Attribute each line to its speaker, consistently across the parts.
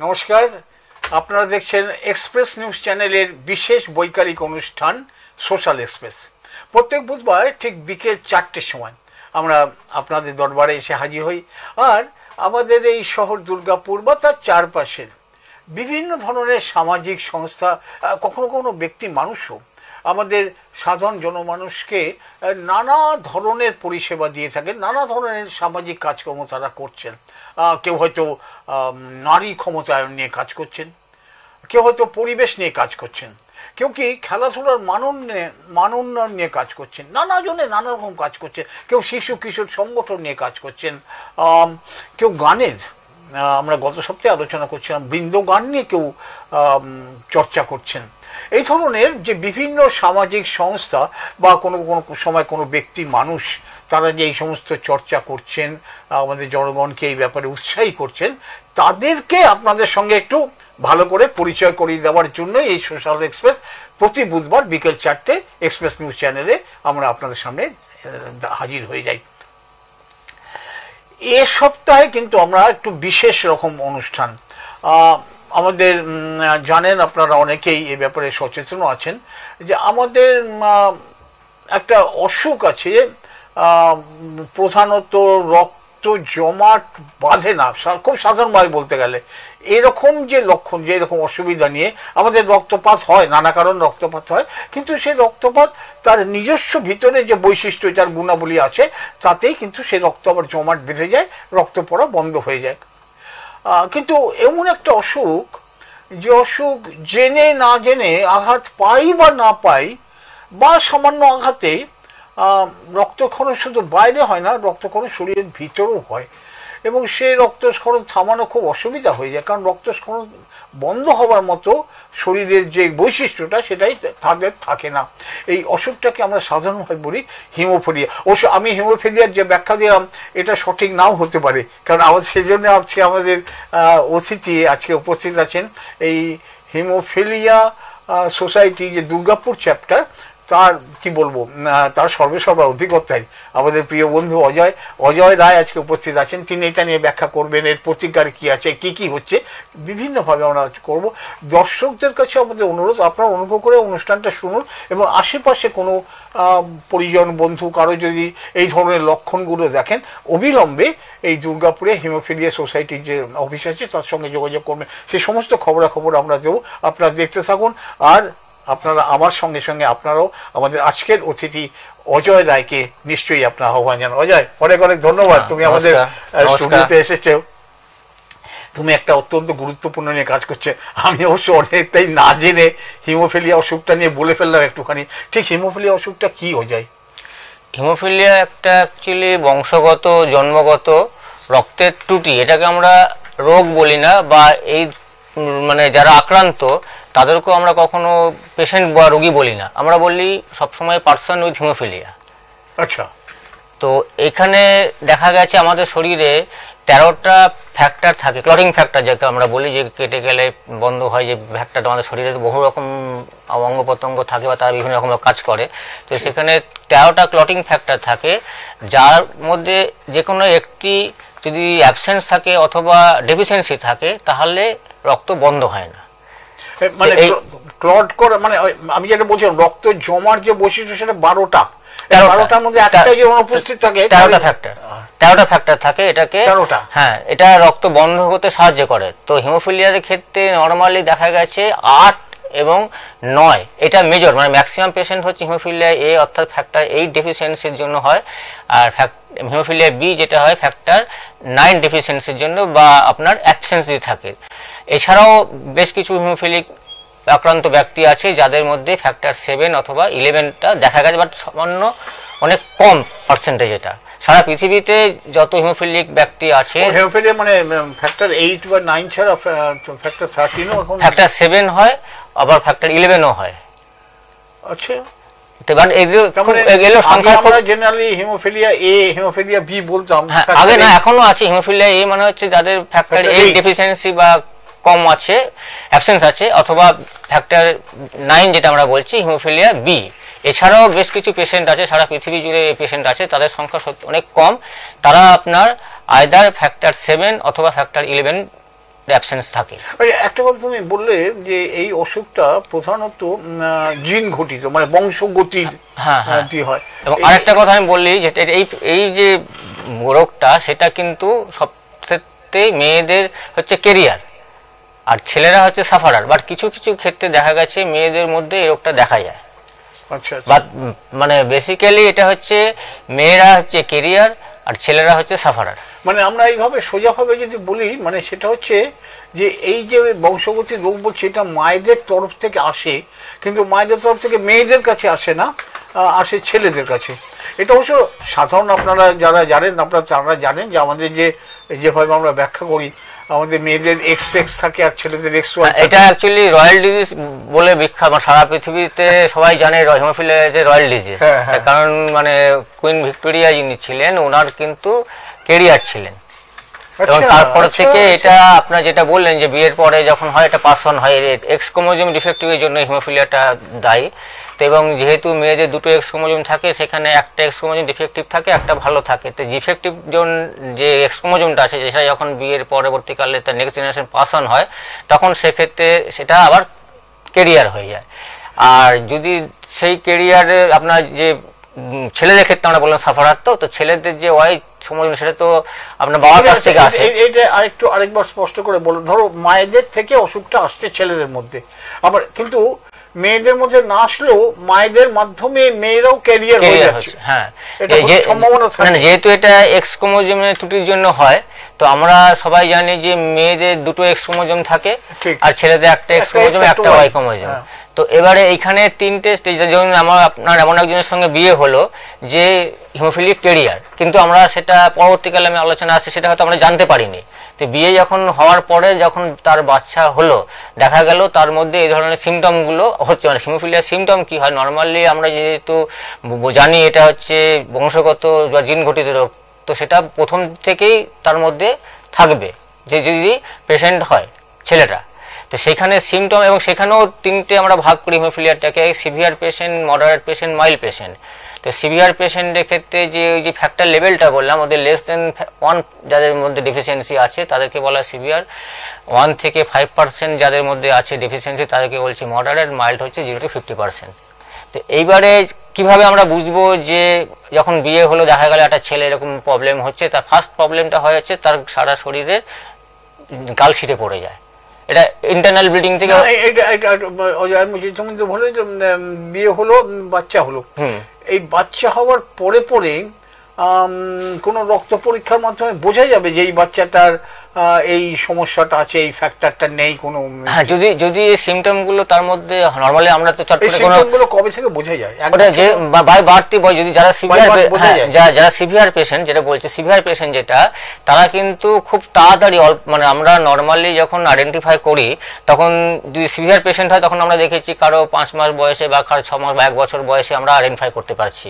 Speaker 1: নমস্কার, আপনারা দেখছেন এক্সপ্রেস নিউজ চ্যানেলের বিশেষ বৈকালিক অনুষ্ঠান সোশ্যাল এক্সপ্রেস। প্রত্যেক বুধবার ঠিক বিকেল 4টের সময় আমরা আপনাদের দরবারে এসে হাজির হই। আর আমাদের এই শহর দুর্গাপুর বা তার চারপাশের বিভিন্ন ধরনের সামাজিক সংস্থা, কখনো কখনো ব্যক্তি মানুষও আমাদের সাধারণ জনমানুষকে নানা ধরনের পরিষেবা দিয়ে থাকেন, নানা ধরনের সামাজিক কাজকর্ম তারা করছেন। কেউ হয়তো নারী ক্ষমতায়ন নিয়ে কাজ করছেন, কেউ হয়তো পরিবেশ নিয়ে কাজ করছেন, কেউ কি খেলাধুলার মান উন্নয়ন নিয়ে কাজ করছেন, নানা জনে নানা রকম কাজ করছেন, কেউ শিশু কিশোর সংগঠন নিয়ে কাজ করছেন, কেউ গানের, আমরা গত সপ্তাহে আলোচনা করছিলাম বৃন্দ গান নিয়ে কেউ চর্চা করছেন। এই ধরনের যে বিভিন্ন সামাজিক সংস্থা বা কোনো কোনো সময় কোনো ব্যক্তি মানুষ, তারা যে এই সমস্ত চর্চা করছেন, আমাদের জনগণকে এই ব্যাপারে উৎসাহী করছেন, তাদেরকে আপনাদের সঙ্গে একটু ভালো করে পরিচয় করিয়ে দেওয়ার জন্য এই সোশ্যাল এক্সপ্রেস প্রতি বুধবার বিকেল 4টে এক্সপ্রেস নিউজ চ্যানেলে আমরা আপনাদের সামনে হাজির হয়ে যাই। এ সপ্তাহে কিন্তু আমরা একটু বিশেষ রকম অনুষ্ঠান, আমাদের জানেন আপনারা অনেকেই এ ব্যাপারে সচেতন আছেন যে আমাদের একটা অসুখ আছে, প্রধানত রক্ত জমাট বাঁধে না, খুব সাধারণভাবে বলতে গেলে এরকম যে লক্ষণ, যে এরকম অসুবিধা নিয়ে আমাদের রক্তপাত হয়, নানা কারণ রক্তপাত হয়, কিন্তু সেই রক্তপাত তার নিজস্ব ভিতরে যে বৈশিষ্ট্য, যার গুণাবলী আছে, তাতেই কিন্তু সেই রক্ত আবার জমাট বেঁধে যায়, রক্ত পড়া বন্ধ হয়ে যায়। কিন্তু এমন একটা অসুখ, যে অসুখ জেনে না জেনে আঘাত পাই বা না পাই, বা সামান্য আঘাতে রক্তক্ষরণ শুধু বাইরে হয় না, রক্তক্ষরণ শরীরের ভিতরেও হয়, এবং সেই রক্তস্খলন থামানো খুব অসুবিধা হয়ে যায়, কারণ রক্তস্খলন বন্ধ হওয়ার মতো শরীরের যে বৈশিষ্ট্যটা সেটাই তাদের থাকে না। এই অসুখটাকে আমরা সাধারণভাবে বলি হিমোফিলিয়া। অবশ্য আমি হিমোফিলিয়ার যে ব্যাখ্যা দিলাম এটা সঠিক নাও হতে পারে, কারণ আমাদের সেই জন্য আজকে আমাদের অতিথি আজকে উপস্থিত আছেন এই হিমোফিলিয়া সোসাইটি যে দুর্গাপুর চ্যাপ্টার, তার কি বলবো, তার সর্বেসর্বা অধিকর্তাই আমাদের প্রিয় বন্ধু অজয় রায় আজকে উপস্থিত আছেন। তিনি এটা নিয়ে ব্যাখ্যা করবেন, এর প্রতিকার কি আছে, কি কি হচ্ছে, বিভিন্নভাবে আমরা করব। দর্শকদের কাছে আমাদের অনুরোধ, আপনারা অনুগ্রহ করে অনুষ্ঠানটা শুনুন, এবং আশেপাশে কোনো পরিজন বন্ধু কারো যদি এই ধরনের লক্ষণগুলো দেখেন, অবিলম্বে এই দুর্গাপুরে হিমোফিলিয়া সোসাইটির যে অফিস আছে তার সঙ্গে যোগাযোগ করবেন। সেই সমস্ত খবরাখবর আমরা দেবো, আপনারা দেখতে থাকুন। আর আপনারা আমার সঙ্গে সঙ্গে আপনারাও আমাদের আজকের অতিথি অজয় রায়কে নিশ্চয়ই আপনার আহ্বান জানান। অজয়, অনেক অনেক ধন্যবাদ, তুমি আমাদের স্টুডিওতে এসেছো। তুমি একটা অত্যন্ত গুরুত্বপূর্ণ নিয়ে কাজ করছো। আমি অবশ্য অনেকটাই না জেনে হিমোফিলিয়া অসুখটা নিয়ে বলে ফেললাম একটুখানি। ঠিক হিমোফিলিয়া অসুখটা কি অজয়?
Speaker 2: হিমোফিলিয়া একটা অ্যাকচুয়ালি বংশগত জন্মগত রক্তের ত্রুটি, এটাকে আমরা রোগ বলি না, বা এই মানে যারা আক্রান্ত তাদেরকেও আমরা কখনো পেশেন্ট বা রোগী বলি না, আমরা বলি সবসময় পার্সন উইথ হিমোফিলিয়া।
Speaker 1: আচ্ছা,
Speaker 2: তো এখানে দেখা গেছে আমাদের শরীরে 13টা ফ্যাক্টর থাকে, ক্লটিং ফ্যাক্টর যাকে আমরা বলি, যে কেটে গেলে বন্ধ হয়, যে ফ্যাক্টরটা আমাদের শরীরে বহু রকম অঙ্গ প্রত্যঙ্গ থাকে বা তারা বিভিন্ন রকম কাজ করে। তো সেখানে 13টা ক্লটিং ফ্যাক্টর থাকে, যার মধ্যে যে কোনো একটি যদি অ্যাবসেন্স থাকে অথবা ডেফিসিয়েন্সি থাকে তাহলে রক্ত বন্ধ হয় না।
Speaker 1: মানে ক্লট করে, মানে আমি যেটা বলছিলাম রক্ত জমার যে বৈশিষ্ট্য সেটা 12টার মধ্যে একটা যে অনুপস্থিত থাকে,
Speaker 2: 13টা ফ্যাক্টর থাকে এটাকে, হ্যাঁ, এটা রক্ত বন্ধ হতে সাহায্য করে। তো হিমোফিলিয়ার ক্ষেত্রে নর্মালি দেখা গেছে 8 এবং 9 এটা মেজর, মানে ম্যাক্সিমাম পেশেন্ট হচ্ছে হিমোফিলিয়া এ অর্থাৎ ফ্যাক্টর 8 ডেফিসিয়েন্সির জন্য হয়, আর হিমোফিলিয়া বি যেটা হয় ফ্যাক্টর 9 ডেফিসিয়েন্সির জন্য বা আপনার অ্যাবসেন্সি থাকে। এছাড়াও বেশ কিছু হিমোফিলিক আক্রান্ত ব্যক্তি আছে যাদের মধ্যে ফ্যাক্টর 7 অথবা 11টা দেখা গেছে, বাট সামান্য অনেক কম পার্সেন্টেজ। এটা সারা পৃথিবীতে যত হিমোফিলিক ব্যক্তি আছে,
Speaker 1: হিমোফিলিয়া মানে ফ্যাক্টর 8 বা 9 ছাড়া ফ্যাক্টর 13ও এখন
Speaker 2: ফ্যাক্টর 7 হয়, আবার ফ্যাক্টর 11ও হয়।
Speaker 1: আচ্ছা,
Speaker 2: এবার এগুলো সংখ্যা
Speaker 1: আমরা generally haemophilia A haemophilia B বলতাম
Speaker 2: আগে, না এখনো আছে। হিমোফিলিয়া এ মানে হচ্ছে যাদের ফ্যাক্টর 8 ডেফিসিয়েন্সি বা কম আছে, অ্যাবসেন্স আছে, অথবা ফ্যাক্টর 9 যেটা আমরা বলছি হিমোফিলিয়া বি। এছাড়াও বেশ কিছু পেশেন্ট আছে, সারা পৃথিবী জুড়ে পেশেন্ট আছে, তাদের সংখ্যা অনেক কম। তারা আপনার আইদার ফ্যাক্টর 7 অথবা ফ্যাক্টর 11 অ্যাবসেন্স থাকে।
Speaker 1: একটা কথা তুমি বললে যে এই অসুখটা প্রধানত জিন ঘটিত, মানে বংশগতি হয়।
Speaker 2: এবং আরেকটা কথা আমি বললি যে এই যে রোগটা সেটা কিন্তু সবথেকে মেয়েদের হচ্ছে কেরিয়ার, আর ছেলেরা হচ্ছে সাফারার। বাট কিছু কিছু ক্ষেত্রে দেখা গেছে মেয়েদের মধ্যে এই রোগটা দেখা যায়।
Speaker 1: আচ্ছা,
Speaker 2: বাট মানে বেসিক্যালি এটা হচ্ছে মেয়েরা হচ্ছে কেরিয়ার আর ছেলেরা হচ্ছে সাফারার।
Speaker 1: মানে আমরা এইভাবে সোজাভাবে যদি বলি, মানে সেটা হচ্ছে যে এই যে বংশগতি রোগ বলছে এটা মায়েদের তরফ থেকে আসে, কিন্তু মায়েদের তরফ থেকে মেয়েদের কাছে আসে না, আসে ছেলেদের কাছে। এটা অবশ্য সাধারণ আপনারা যারা জানেন তারা জানেন যে আমাদের যেভাবে আমরা ব্যাখ্যা করি, আমাদের মেয়েদের এক্স থাকে আর ছেলেদের XY।
Speaker 2: এটা অ্যাকচুয়ালি রয়্যাল ডিজিজ বলে বিখ্যাত, সারা পৃথিবীতে সবাই জানে হিমোফিলিয়া যে রয়্যাল ডিজিজ। কারণ মানে কুইন ভিক্টোরিয়া যিনি ছিলেন ওনার কিন্তু কেরিয়ার ছিলেন, এবং তারপর থেকে এটা আপনার যেটা বললেন যে বিয়ের পরে যখন হয় এটা পাস অন হয়, এক্স ক্রোমোজোম ডিফেক্টিভের জন্য হিমোফিলিয়াটা দায়ী। তো এবং যেহেতু মেয়েদের দুটো এক্স ক্রোমোজোম থাকে, সেখানে একটা এক্স ক্রোমোজোম ডিফেক্টিভ থাকে, একটা ভালো থাকে। তো ডিফেক্টিভ যে এক্স ক্রোমোজোমটা আছে যেটা যখন বিয়ের পরবর্তীকালে তার নেক্সট জেনারেশন পাস অন হয়, তখন সেক্ষেত্রে সেটা আবার কেরিয়ার হয়ে যায়। আর যদি সেই কেরিয়ারে আপনার যে ছেলেদের ক্ষেত্রে আমরা বললাম সাফারার, তো ছেলেদের যে ওয়াই ক্রোমোজোম সেটা তো আপনার বাবার কাছ থেকে আসে।
Speaker 1: এটা আরেকবার স্পষ্ট করে বলুন, ধরো মায়েদের থেকে অসুখটা আসছে ছেলেদের মধ্যে, আবার কিন্তু মেয়েদের মধ্যে না আসলেও মায়েদের মাধ্যমে মেয়েরাও ক্যারিয়ার হয়ে যাচ্ছে।
Speaker 2: হ্যাঁ,
Speaker 1: সম্ভাবনা থাকে।
Speaker 2: যেহেতু এটা এক্স ক্রোমোজোমের ত্রুটির জন্য হয়, তো আমরা সবাই জানি যে মেয়েদের দুটো এক্স ক্রোমোজোম থাকে আর ছেলেদের একটা এক্স ক্রোমোজোম একটা ওয়াই ক্রোমোজোম। তো এবারে এইখানে তিনটে স্টেজ, যেমন আপনার এমন একজনের সঙ্গে বিয়ে হলো যে হিমোফিলিক কেরিয়ার, কিন্তু আমরা সেটা পরবর্তীকালে আমি আলোচনা আসছে সেটা হয়তো আমরা জানতে পারিনি। তো বিয়ে যখন হওয়ার পরে যখন তার বাচ্চা হলো, দেখা গেল তার মধ্যে এই ধরনের সিমটমগুলো হচ্ছে। মানে হিমোফিলিয়ার সিমটম কি হয়, নর্মালি আমরা যেহেতু জানি এটা হচ্ছে বংশগত বা জিন ঘটিত রোগ, তো সেটা প্রথম থেকেই তার মধ্যে থাকবে যে যদি পেশেন্ট হয় ছেলেটা। তো সেখানে সিমটম, এবং সেখানেও তিনটে আমরা ভাগ করি হিমোফিলিয়ারটাকে, severe patient, moderate patient, mild patient. তো সিভিয়ার পেশেন্টের ক্ষেত্রে যে ওই যে ফ্যাক্টর লেভেলটা বললাম, ওদের লেস দেন 1 যাদের মধ্যে ডেফিসিয়েন্সি আছে তাদেরকে বলা সিভিয়ার, 1 থেকে 5% যাদের মধ্যে আছে ডেফিসিয়েন্সি তাদেরকে বলছি মডারেট, মাইল্ড হচ্ছে 0 to 50%। তো এইবারে কিভাবে আমরা বুঝবো যে যখন বিয়ে হলো দেখা গেল একটা ছেলে এরকম প্রবলেম হচ্ছে, তার ফার্স্ট প্রবলেমটা হয় হচ্ছে তার সারা শরীরে গাল ছিটে পড়ে যায়। এটা ইন্টারনাল ব্লিডিং থেকে
Speaker 1: বিয়ে হলো, বাচ্চা হলো, এই বাচ্চা হওয়ার পরে পরে কোনো রক্ত পরীক্ষার মাধ্যমে বোঝা যাবে যে এই বাচ্চাটার এই সমস্যাটা আছে, এই ফ্যাক্টরটা নেই কোনো?
Speaker 2: হ্যাঁ, যদি এই সিমটমগুলো তার মধ্যে নরমালি আমরা তো
Speaker 1: এই সিমটমগুলো কবে থেকে বোঝা যায়?
Speaker 2: ওটা যে বাই বার্থ বয়, যদি যারা সিভিয়ার, যারা সিভিয়ার পেশেন্ট যেটা বলছে সিভিয়ার পেশেন্ট যেটা, তারা কিন্তু খুব তাড়াতাড়ি মানে আমরা নরমালি যখন আইডেন্টিফাই করি তখন যদি সিভিয়ার পেশেন্ট হয় তখন আমরা দেখেছি কারো 5 মাস বয়সে বা কারো 6 মাস বা 1 বছর বয়সে আমরা আইডেন্টিফাই করতে পারছি।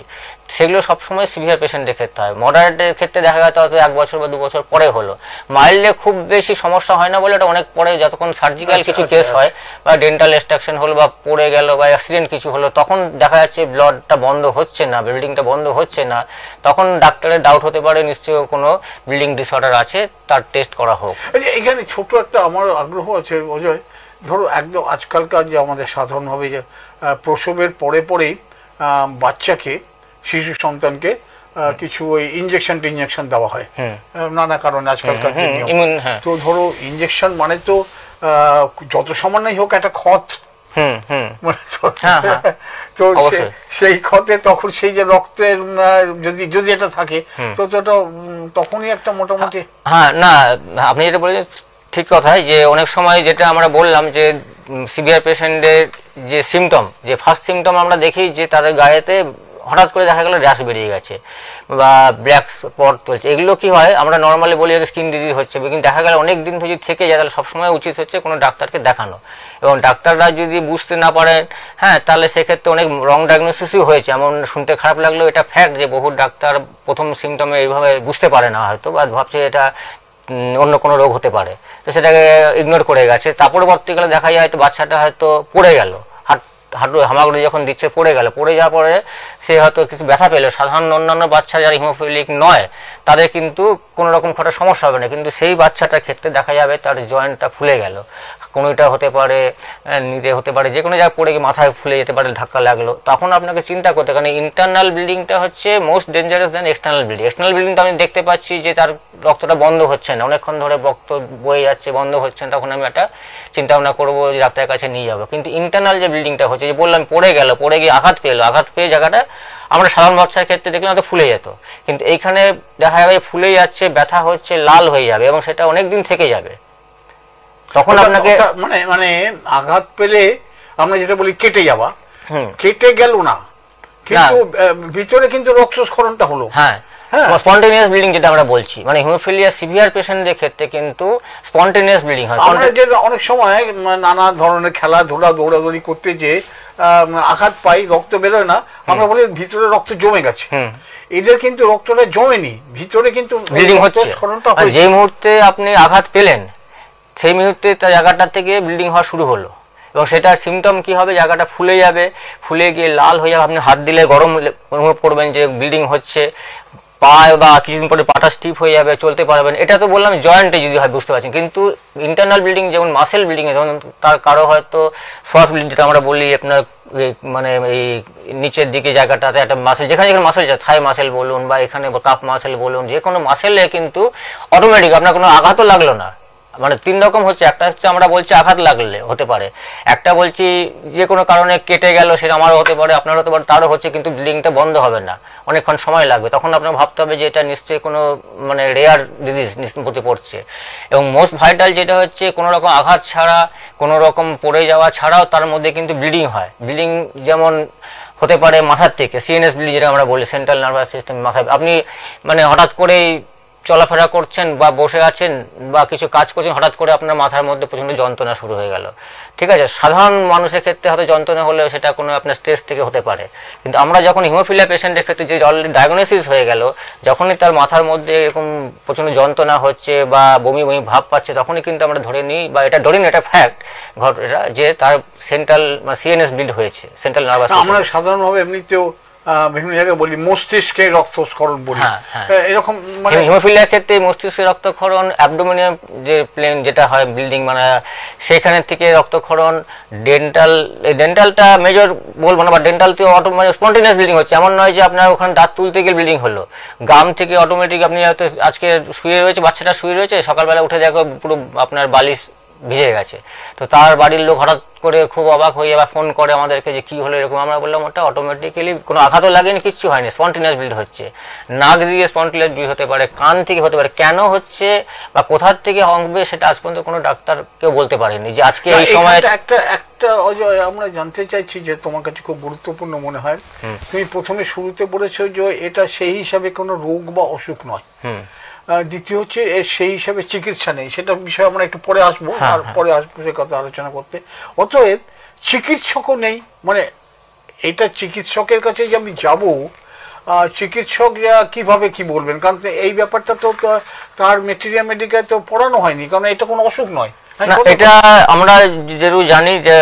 Speaker 2: সেগুলো সবসময় সিভিয়ার পেশেন্টের ক্ষেত্রে হয়। মডারেটের ক্ষেত্রে দেখা গেছে হয়তো 1 বছর বা 2 বছর পরে হলো। মাইল্ডে খুব বেশি সমস্যা হয় না বলে এটা অনেক পরে, যতক্ষণ সার্জিক্যাল কিছু কেস হয় বা ডেন্টাল এক্সট্রাকশন হলো বা পড়ে গেল বা অ্যাক্সিডেন্ট কিছু হলো, তখন দেখা যাচ্ছে ব্লাডটা বন্ধ হচ্ছে না, ব্লিডিংটা বন্ধ হচ্ছে না, তখন ডাক্তারের ডাউট হতে পারে নিশ্চয়ই কোনো ব্লিডিং ডিসঅর্ডার আছে, তার টেস্ট করা হোক।
Speaker 1: এখানে ছোট একটা আমার আগ্রহ আছে অজয়, ধরো একদম আজকালকার যে আমাদের সাধারণভাবে যে প্রসবের পরে পরেই বাচ্চাকে, শিশু সন্তানকে কিছু ওই ইঞ্জেকশন দেওয়া হয় নানা কারণে আজকালকার। তো ধরো ইঞ্জেকশন মানে তো যত সামান্যই হোক একটা ক্ষত, তো সেই ক্ষতে তখন সেই যে রক্তের যদি এটা থাকে তো তখনই একটা মোটামুটি।
Speaker 2: হ্যাঁ, না আপনি যেটা বলেছেন ঠিক কথাই, যে অনেক সময় যেটা আমরা বললাম যে সিভিয়ার পেশেন্টের যে সিমটম, যে ফার্স্ট সিমটম আমরা দেখি যে তাদের গায়েতে হঠাৎ করে দেখা গেল র্যাশ বেরিয়ে গেছে বা ব্ল্যাক স্পট চলছে, এগুলো কি হয় আমরা নর্মালি বলি যে স্কিন ডিজিজ হচ্ছে, কিন্তু দেখা গেল অনেক দিন যদি থেকে যায় তাহলে সবসময় উচিত হচ্ছে কোনো ডাক্তারকে দেখানো। এবং ডাক্তাররা যদি বুঝতে না পারেন, হ্যাঁ, তাহলে সেক্ষেত্রে অনেক রং ডায়াগনোসিসই হয়েছে। এমন শুনতে খারাপ লাগলেও এটা ফ্যাক্ট যে বহু ডাক্তার প্রথম সিমটমে এইভাবে বুঝতে পারে না হয়তো, বা ভাবছে এটা অন্য কোনো রোগ হতে পারে, তো সেটাকে ইগনোর করে গেছে। তার পরবর্তীকালে দেখা যায় হয়তো বাচ্চাটা হয়তো পড়ে গেল, হাত হাঁটু হামাগুড়ি যখন দিচ্ছে পড়ে গেল, পড়ে যাওয়ার পরে সে হয়তো কিছু ব্যথা পেলো, সাধারণ অন্যান্য বাচ্চা যারা হিমোফিলিক নয় তাদের কিন্তু কোনো রকম একটা সমস্যা হবে না, কিন্তু সেই বাচ্চাটার ক্ষেত্রে দেখা যাবে তার জয়েন্টটা ফুলে গেল, কোনোটা হতে পারে নিচে হতে পারে, যে কোনো জায়গায় পড়ে গিয়ে মাথায় ফুলে যেতে পারে, ধাক্কা লাগলো, তখন আপনাকে চিন্তা করতে, কারণ ইন্টারনাল ব্লিডিংটা হচ্ছে most dangerous than external bleeding. External ব্লিডিংটা আমি দেখতে পাচ্ছি যে তার রক্তটা বন্ধ হচ্ছে না, অনেকক্ষণ ধরে রক্ত বয়ে যাচ্ছে, বন্ধ হচ্ছে না, তখন আমি একটা চিন্তা ভাবনা করবো যে ডাক্তারের কাছে নিয়ে যাবো। কিন্তু ইন্টারনাল যে ব্লিডিংটা হচ্ছে, যে বললাম পড়ে গেল, পড়ে গিয়ে আঘাত পেলো, আঘাত পেয়ে জায়গাটা আমরা সাধারণ বাচ্চার ক্ষেত্রে দেখলাম তো ফুলে যেত, কিন্তু এইখানে দেখা যাবে ফুলে যাচ্ছে, ব্যথা হচ্ছে, লাল হয়ে যাবে এবং সেটা অনেক দিন থেকে যাবে। তখন আপনাকে
Speaker 1: মানে মানে আঘাত পেলে আমরা যেটা বলি কেটে যাওয়া, কেটে গেল না, কিন্তু ভিতরে কিন্তু রক্তস্খলনটা হলো।
Speaker 2: হ্যাঁ, স্পন্টেনিয়াস ব্লিডিং যেটা আমরা বলছি, মানে হিমোফিলিয়া সিভিয়ার পেশেন্টদের ক্ষেত্রে কিন্তু স্পন্টেনিয়াস ব্লিডিং হয়।
Speaker 1: আমরা যে অনেক সময় নানা ধরনের খেলাধুলা দৌড়াদৌড়ি করতে যে আঘাত পাই, রক্ত বেরোয় না, আমরা বলি ভিতরে রক্ত জমে গেছে, এদের কিন্তু রক্তটা জমেনি, ভিতরে কিন্তু
Speaker 2: ব্লিডিং হচ্ছে। যে মুহূর্তে আপনি আঘাত পেলেন সেই মুহূর্তে তার জায়গাটা থেকে ব্লিডিং হওয়া শুরু হলো, এবং সেটার সিমটম কি হবে, জায়গাটা ফুলে যাবে, ফুলে গিয়ে লাল হয়ে যাবে, আপনি হাত দিলে গরম অনুভব করবেন যে ব্লিডিং হচ্ছে, পা বা কিছুদিন পরে পাটা স্টিফ হয়ে যাবে, চলতে পারবেন। এটা তো বললাম জয়েন্টে যদি হয় বুঝতে পারছেন, কিন্তু ইন্টারনাল ব্লিডিং যেমন মাসেল ব্লিডিং, যেমন তার কারো হয়তো শ্বাস ব্লিডিং যেটা আমরা বলি আপনার মানে এই নিচের দিকে জায়গাটাতে একটা মাসেল, যেখানে যেখানে মাসেল যায়, থাই মাসেল বলুন বা এখানে কাপ মাসেল বলুন, যে কোনো মাসেলে কিন্তু অটোমেটিক আপনার কোনো আঘাতও লাগলো না। মানে তিন রকম হচ্ছে, একটা হচ্ছে আমরা বলছি আঘাত লাগলে হতে পারে, একটা বলছি যে কোনো কারণে কেটে গেল, সেটা আমারও হতে পারে, আপনারও হতে পারে, তারও হচ্ছে, কিন্তু ব্লিডিংটা বন্ধ হবে না, অনেকক্ষণ সময় লাগবে, তখন আপনার ভাবতে হবে যে এটা নিশ্চয়ই কোনো মানে রেয়ার ডিজিজ নিশ্চয়ই পড়ছে। এবং মোস্ট ভাইটাল যেটা হচ্ছে কোনো রকম আঘাত ছাড়া, কোনো রকম পড়ে যাওয়া ছাড়াও তার মধ্যে কিন্তু ব্লিডিং হয়। ব্লিডিং যেমন হতে পারে মাথার থেকে, সিএনএস ব্লিডিং যেটা আমরা বলি, সেন্ট্রাল নার্ভাস সিস্টেম, মাথায় আপনি মানে হঠাৎ করেই চলাফেরা করছেন বা বসে আছেন বা কিছু কাজ করছেন, হঠাৎ করে আপনার মাথার মধ্যে প্রচণ্ড যন্ত্রণা শুরু হয়ে গেল, ঠিক আছে, সাধারণ মানুষের ক্ষেত্রে হয়তো যন্ত্রণা হলেও সেটা কোনো আপনার স্ট্রেস থেকে হতে পারে, কিন্তু আমরা যখন হিমোফিলিয়া পেশেন্টের ক্ষেত্রে যে অলরেডি ডায়াগনোসিস হয়ে গেল, যখনই তার মাথার মধ্যে এরকম প্রচণ্ড যন্ত্রণা হচ্ছে বা বমি বমি ভাব পাচ্ছে, তখনই কিন্তু আমরা ধরে নিই বা এটা ধরে নিই, এটা ফ্যাক্ট ঘটনা যে তার সেন্ট্রাল সিএনএস ব্লিড হয়েছে, সেন্ট্রাল নার্ভাস সিস্টেম।
Speaker 1: আমরা সাধারণভাবে এমনিতেও বিভিন্ন জায়গায় বলি মস্তিষ্কে রক্তস্খলন বলি, এরকম মানে
Speaker 2: হিমোফিলিয়ার ক্ষেত্রে মস্তিষ্কে রক্তক্ষরণ, অ্যাবডোমিনিয়াম যে প্লেন যেটা হয় ব্লিডিং মানে সেখানে থেকে রক্তক্ষরণ, ডেন্টালটা মেজর বলবো না, বা ডেন্টালতে মানে স্পন্টেনিয়াস ব্লিডিং হচ্ছে, এমন নয় যে আপনার ওখানে দাঁত তুলতে গিয়ে ব্লিডিং হলো, গাম থেকে অটোমেটিক আপনি হয়তো আজকে শুয়ে রয়েছে, বাচ্চাটা শুয়ে রয়েছে, সকালবেলা উঠে দেখো পুরো আপনার বালিশ ভিজে গেছে, তো তার বাড়ির লোক হঠাৎ করে খুব অবাক হয়ে আবার ফোন করে আমাদেরকে যে কি হলো এরকম, আমরা বললাম ওটা অটোমেটিক্যালি কোনো আঘাতও লাগেনি, কিচ্ছু হয়নি, স্পন্টেনিয়াস ব্লিড হচ্ছে। নাক দিয়ে স্পন্টেনিয়াস ব্লিড হতে পারে, কান থেকে হতে পারে, কেন হচ্ছে বা কোথার থেকে হবে সেটা আজ পর্যন্ত কোনো ডাক্তার কেউ বলতে পারেনি যে আজকে এই সময়।
Speaker 1: একটা অজয় আমরা জানতে চাইছি যে তোমার কাছে খুব গুরুত্বপূর্ণ মনে হয়, তুমি প্রথমে শুরুতে বলেছো যে এটা সেই হিসাবে কোনো রোগ বা অসুখ নয়, দ্বিতীয় হচ্ছে সেই হিসাবে চিকিৎসা নেই, সেটা বিষয়ে আমরা একটু পরে আসবো, আর পরে আসবো সে কথা আলোচনা করতে। অতএব চিকিৎসকও নেই, মানে এটা চিকিৎসকের কাছে যে আমি যাব, চিকিৎসক কিভাবে কি বলবেন, কারণ এই ব্যাপারটা তো তার মেটেরিয়া মেডিকেল তো পড়ানো হয়নি, কারণ এটা কোনো অসুখ নয়।
Speaker 2: এটা আমরা যেরকম জানি যে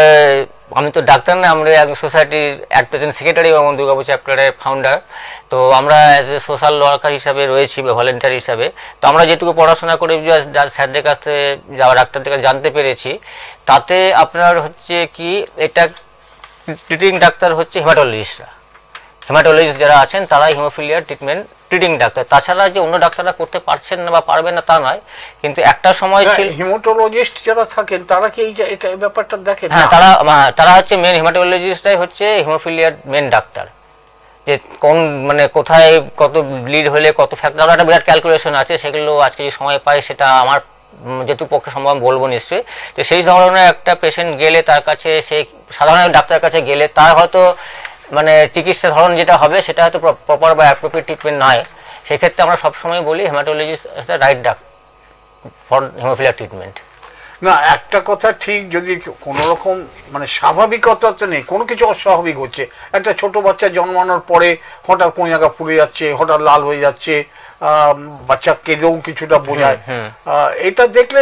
Speaker 2: আমি তো ডাক্তার না, আমরা সোসাইটির অ্যাট প্রেজেন্ট সেক্রেটারি এবং দুর্গাপুর চ্যাপ্টারের ফাউন্ডার, তো আমরা অ্যাজ এ সোশ্যাল ওয়ার্কার হিসাবে রয়েছি বা ভলেন্টিয়ার হিসাবে, তো আমরা যেটুকু পড়াশোনা করে স্যারদের কাছ থেকে যাওয়া ডাক্তারদের কাছে জানতে পেরেছি, তাতে আপনার হচ্ছে কি এটা ট্রিটিং ডাক্তার হচ্ছে হেমাটোলজিস্টরা, হেমাটোলজিস্ট যারা আছেন তারাই হিমোফিলিয়ার ট্রিটমেন্ট ট্রিটিং ডাক্তার, তাছাড়া যে অন্য ডাক্তাররা করতে পারছেন না বা পারবেন না তা নয়, কিন্তু একটা সময় ছিল
Speaker 1: হিমাটোলজিস্ট যারা থাকেন তারা কি এটা ব্যাপারটা দেখেন?
Speaker 2: হ্যাঁ, তারা হচ্ছে মেন হিমাটোলজিস্টরাই হচ্ছে হিমোফিলিয়ার মেন ডাক্তার, যে কোন মানে কোথায় কত ব্লিড হলে কত ফ্যাক্টর, একটা বিরাট ক্যালকুলেশন আছে, সেগুলো আজকে যে সময় পাই সেটা আমার যেহেতু পক্ষে সম্ভব বলবো নিশ্চয়ই। তো সেই ধরনের একটা পেশেন্ট গেলে তার কাছে, সেই সাধারণ ডাক্তারের কাছে গেলে তার হয়তো মানে চিকিৎসা ধরন যেটা হবে সেটা হয়তো প্রপার বা অ্যাপ্রোপ্রিয়েট ট্রিটমেন্ট নয়, সেক্ষেত্রে আমরা সবসময় বলি haematologist is the right doctor for haemophilia treatment.
Speaker 1: না, একটা কথা ঠিক, যদি কোনো রকম মানে স্বাভাবিকতা তো নেই, কোনো কিছু অস্বাভাবিক হচ্ছে, একটা ছোট বাচ্চা জন্মানোর পরে হঠাৎ কোন জায়গা ফুলে যাচ্ছে, হঠাৎ লাল হয়ে যাচ্ছে, বাচ্চা কেঁদেও কিছুটা বোঝায়, এটা দেখলে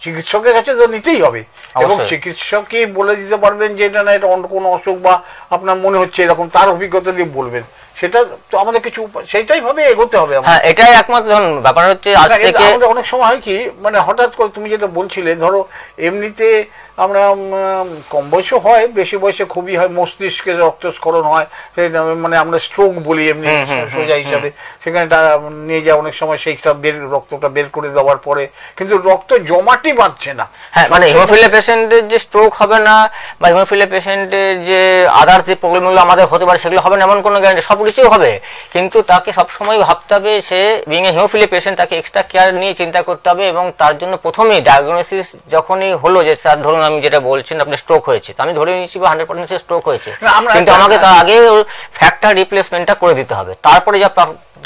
Speaker 1: চিকিৎসকের কাছে তো নিতেই হবে, এবং চিকিৎসকই বলে দিতে পারবেন যে এটা না এটা অন্য কোনো অসুখ বা আপনার মনে হচ্ছে এরকম, তার অভিজ্ঞতা দিয়ে বলবেন। সেটা তো আমাদের কিছু সেইটাই ভাবে এগোতে হবে।
Speaker 2: হ্যাঁ, এটাই একমাত্র ব্যাপার হচ্ছে আজ থেকে
Speaker 1: আমাদের অনেক সময় হয় কি, মানে হঠাৎ করে তুমি যেটা বলছিলে, ধরো এমনিতে আমরা কম বয়সে হয়, বেশি বয়সে খুবই হয়, মস্তিষ্কে রক্তস্খলন হয়, মানে আমরা স্ট্রোক বলি এমনি সোজা হিসাবে, সেখানে নিয়ে যায় অনেক সময় সেই সব রক্তটা বের করে দেওয়ার পরে কিন্তু রক্ত জমাটি বাঁধছে না।
Speaker 2: হ্যাঁ, মানে হিমোফিলিয়া পেশেন্টের যে স্ট্রোক হবে না বা হিমোফিলিয়া পেশেন্টের যে আদার্স যে প্রবলেমগুলো আমাদের হতে পারে সেগুলো হবে না এমন কোনো গ্যারান্টি, সব কিছুই হবে, কিন্তু তাকে সবসময় ভাবতে হবে সে বিং এ হিমোফিলিয়া পেশেন্ট, তাকে এক্সট্রা কেয়ার নিয়ে চিন্তা করতে হবে। এবং তার জন্য প্রথমেই ডায়াগনোসিস যখনই হলো যে স্যার ধরুন আমি যেটা বলছেন আপনি স্ট্রোক হয়েছে, তো আমি ধরে নিচ্ছি 100% স্ট্রোক হয়েছে, কিন্তু আমাকে তার আগে ফ্যাক্টর রিপ্লেসমেন্টটা করে দিতে হবে, তারপরে যা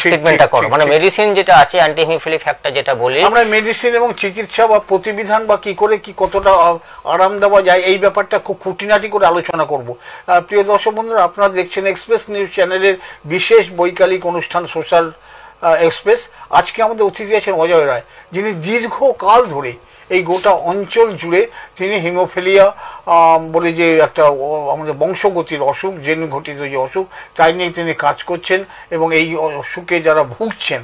Speaker 2: ট্রিটমেন্টটা করো, মানে মেডিসিন যেটা আছে অ্যান্টি হিমোফিলিক ফ্যাক্টর যেটা বলি
Speaker 1: আমরা, মেডিসিন এবং চিকিৎসা বা প্রতিবিধান বা কি করে কি কতটা আরাম দেওয়া যায় এই ব্যাপারটা খুব খুঁটিনাটি করে আলোচনা করব। প্রিয় দর্শক বন্ধুরা, আপনারা দেখছেন এক্সপ্রেস নিউজ চ্যানেলের বিশেষ বৈকালিক অনুষ্ঠান সোশ্যাল এক্সপ্রেস। আজকে আমাদের অতিথি আছেন অজয় রায়, যিনি দীর্ঘকাল ধরে এই গোটা অঞ্চল জুড়ে তিনি হিমোফিলিয়া বলে যে একটা আমাদের বংশগতির অসুখ, জেন ঘটিত যে অসুখ, তাই নিয়ে তিনি কাজ করছেন এবং এই অসুখে যারা ভুগছেন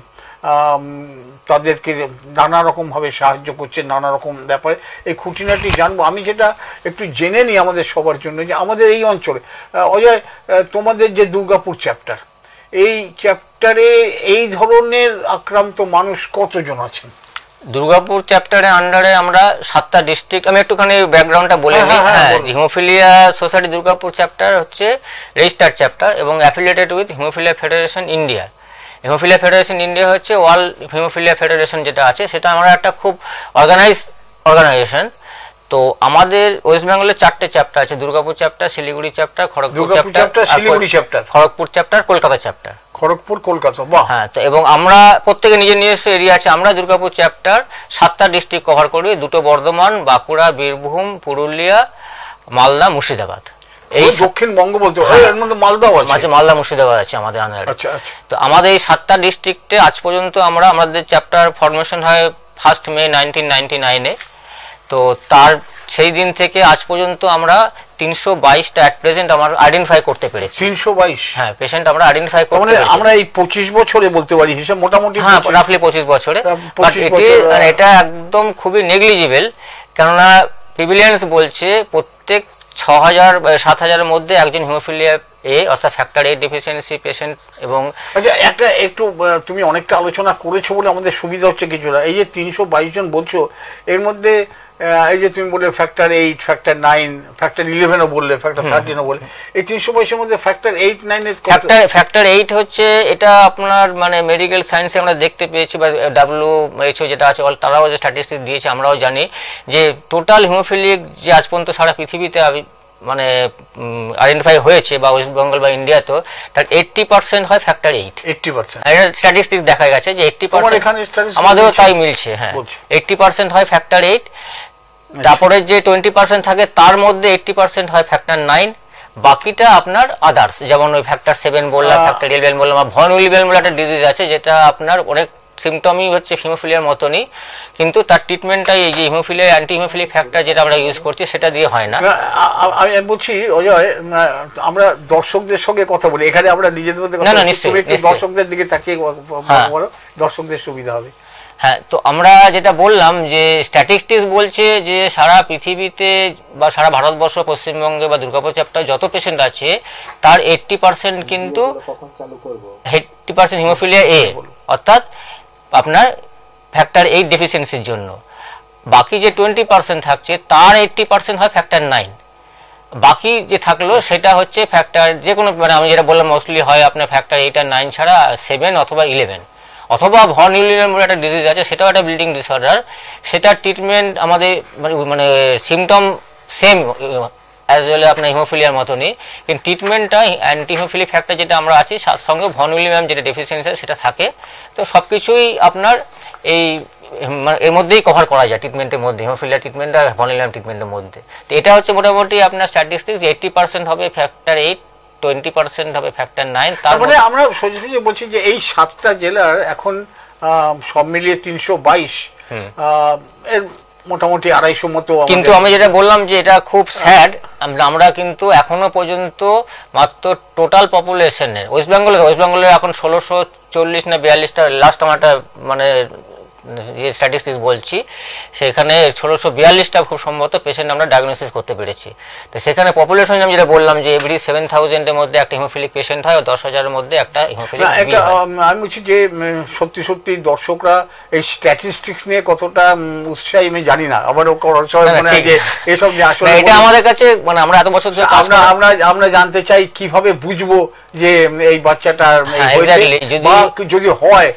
Speaker 1: তাদেরকে নানা রকমভাবে সাহায্য করছেন, নানা রকম ব্যাপারে এই খুঁটিনাটি জানবো। আমি যেটা একটু জেনে নিই আমাদের সবার জন্য, যে আমাদের এই অঞ্চলে অজয়, তোমাদের যে দুর্গাপুর চ্যাপ্টার, এই চ্যাপ্টারে এই ধরনের আক্রান্ত মানুষ কতজন আছেন?
Speaker 2: দুর্গাপুর চ্যাপ্টারের আন্ডারে আমরা 7টা ডিস্ট্রিক্ট, আমি একটুখানি ব্যাকগ্রাউন্ডটা বলে নিই। হ্যাঁ, হিমোফিলিয়া সোসাইটি দুর্গাপুর চ্যাপ্টার হচ্ছে রেজিস্টার্ড চ্যাপ্টার এবং affiliated with haemophilia federation India. Haemophilia federation India হচ্ছে ওয়ার্ল্ড হিমোফিলিয়া ফেডারেশন যেটা আছে, সেটা আমরা একটা খুব অর্গানাইজেশন। তো আমাদের ওয়েস্ট বেঙ্গলের 4টে চ্যাপ্টার আছে, Durgapur chapter, Siliguri chapter, Kharagpur chapter, Kolkata chapter.
Speaker 1: Kharagpur, Kolkata, বাহ।
Speaker 2: হ্যাঁ, তো এবং আমরা প্রত্যেকে নিজের নিজস্ব এরিয়া আছে। আমরা দুর্গাপুর চ্যাপ্টার 7টা ডিস্ট্রিক্ট কভার করি, 2টো বর্ধমান, বাঁকুড়া, বীরভূম, পুরুলিয়া, মালদা, মুর্শিদাবাদ।
Speaker 1: এই দক্ষিণবঙ্গ বলতে এর মধ্যে মালদাও আছে,
Speaker 2: মালদা মুর্শিদাবাদ আছে আমাদের আন্ডারে।
Speaker 1: আচ্ছা আচ্ছা।
Speaker 2: তো আমাদের এই 7টা ডিস্ট্রিক্টে আজ পর্যন্ত আমাদের চ্যাপ্টার ফরমেশন হয় 1 মে 1999-এ। তো তার সেই দিন থেকে আজ পর্যন্ত আমরা 322টা অ্যাট প্রেজেন্ট আমরা আইডেন্টিফাই করতে পেরেছি।
Speaker 1: 322?
Speaker 2: হ্যাঁ, পেশেন্ট আমরা আইডেন্টিফাই করতে পেরেছি।
Speaker 1: মানে আমরা এই 25 বছরে বলতে পারি হিসাব মোটামুটি,
Speaker 2: হ্যাঁ, রাফলি 25 বছরে। বাট এটা একদম খুবই নেগলিজিবল, কেননা প্রিভিলেন্স বলছে প্রত্যেক 6000-7000 এর মধ্যে একজন হিমোফিলিয়া এ অর্থাৎ ফ্যাক্টর এ ডেফিসিয়েন্সি পেশেন্ট। এবং
Speaker 1: আচ্ছা, একটা একটু তুমি অনেকটা আলোচনা করেছো বলে আমাদের সুবিধা হচ্ছে কিছুটা। এই যে 322 জন বলছো, এর মধ্যে এই যে তুমি বললে ফ্যাক্টর 8, ফ্যাক্টর 9, ফ্যাক্টর 11ও বললে, ফ্যাক্টর 13ও বললে, এই 322 এর মধ্যে ফ্যাক্টর 8, 9 এর
Speaker 2: ফ্যাক্টর 8 হচ্ছে এটা আপনার মানে মেডিকেল সায়েন্সে আমরা দেখতে পেয়েছি, বা WHO যেটা আছে তারাও যে স্ট্যাটিস্টিক্স দিয়েছে আমরাও জানি যে টোটাল হিমোফিলিক যে আজ পর্যন্ত সারা পৃথিবীতে মানে আইডেন্টিফাই হয়েছে বা ওয়েস্ট বেঙ্গল বা ইন্ডিয়াতে, তার 80% হয় ফ্যাক্টর 8।
Speaker 1: 80%?
Speaker 2: স্ট্যাটিস্টিক্স দেখা গেছে যে 80%,
Speaker 1: আমাদেরও
Speaker 2: তাই মিলছে। হ্যাঁ, 80% হয় ফ্যাক্টর 8। তারপরে যে 20% থাকে তার মধ্যে 80% হয় ফ্যাক্টর 9, বাকিটা আপনার আদার্স, যেমন ওই ফ্যাক্টর 7 বললাম, ফ্যাক্টর 11 বললাম, ভন উইলিয়াম বলে একটা ডিজিজ আছে যেটা আপনার অনেক সিমটমই হচ্ছে হিমোফিলিয়ার মতনই, কিন্তু তার ট্রিটমেন্টটাই এই যে হিমোফিলিয়া অ্যান্টি হিমোফিলিক ফ্যাক্টর যেটা আমরা ইউজ করছি সেটা দিয়ে হয় না।
Speaker 1: আমি বলছি অজয়, আমরা দর্শকদের সঙ্গে কথা বলি, এখানে আমরা নিজেদের মধ্যে
Speaker 2: না, নিশ্চয়ই
Speaker 1: দর্শকদের দিকে তাকিয়ে দর্শকদের সুবিধা হবে।
Speaker 2: হ্যাঁ, তো আমরা যেটা বললাম যে স্ট্যাটিস্টিক্স বলছে যে সারা পৃথিবীতে বা সারা ভারতবর্ষ, পশ্চিমবঙ্গে বা দুর্গাপুর চ্যাপ্টার যত পেশেন্ট আছে তার 80% কিন্তু 80% হিমোফিলিয়া এ অর্থাৎ আপনার ফ্যাক্টর 8 ডেফিসিয়েন্সির জন্য। বাকি যে 20% থাকছে তার 80% হয় ফ্যাক্টর 9। বাকি যে থাকলো সেটা হচ্ছে ফ্যাক্টর যে কোনো, মানে আমি যেটা বললাম মোস্টলি হয় আপনার ফ্যাক্টর 8 আর 9 ছাড়া 7 অথবা 11, অথবা ভন ইউলিয়াম বলে একটা ডিজিজ আছে, সেটাও একটা ব্লিডিং ডিসঅর্ডার। সেটার ট্রিটমেন্ট আমাদের মানে সিমটম সেম অ্যাজ ওয়েল আপনার হিমোফিলিয়ার মতনই, কিন্তু ট্রিটমেন্টটা অ্যান্টি হিমোফিলিক ফ্যাক্টর যেটা আমরা আছি তার সঙ্গে ভন উইলিয়াম যেটা ডেফিসিয়েন্সি সেটা থাকে। তো সব কিছুই আপনার এই এর মধ্যেই কভার করা যায় ট্রিটমেন্টের মধ্যে, হিমোফিলিয়া ট্রিটমেন্ট আর ভন উইলিয়াম ট্রিটমেন্টের মধ্যে। তো এটা হচ্ছে মোটামুটি আপনার স্ট্যাটিস্টিক্স, 80% হবে ফ্যাক্টর 8, 20% হবে ফ্যাক্টর 9।
Speaker 1: তার মানে আমরা সোজা বলছি যে এই 7টা জেলার এখন সব মিলিয়ে 322, এর মোটামুটি 250 মতো।
Speaker 2: কিন্তু আমি যেটা বললাম যে এটা খুব স্যাড, আমরা কিন্তু এখনো পর্যন্ত মাত্র টোটাল পপুলেশনের ওয়েস্ট বেঙ্গলের এখন 1640 না 42টা লাস্ট আমার একটা মানে যে স্ট্যাটিস্টিক্স বলছি, সেখানে 1642টা খুব সম্ভবত পেশেন্ট আমরা ডায়াগনোসিস করতে পেরেছি। তো সেখানে পপুলেশন আমি যেটা বললাম যে এভরি 7000-এর মধ্যে একটা হিমোফিলিক পেশেন্ট হয়, 10,000-এর মধ্যে একটা হিমোফিলিক।
Speaker 1: আমি বলছি যে সত্যি সত্যি দর্শকরা এই স্ট্যাটিস্টিক্স নিয়ে কতটা উৎসাহী আমি জানি না, আমারও এসব নিয়ে আসলে
Speaker 2: এটা আমাদের কাছে মানে আমরা এত বছর ধরে
Speaker 1: আমরা জানতে চাই কিভাবে বুঝবো যে এই বাচ্চাটার যদি হয়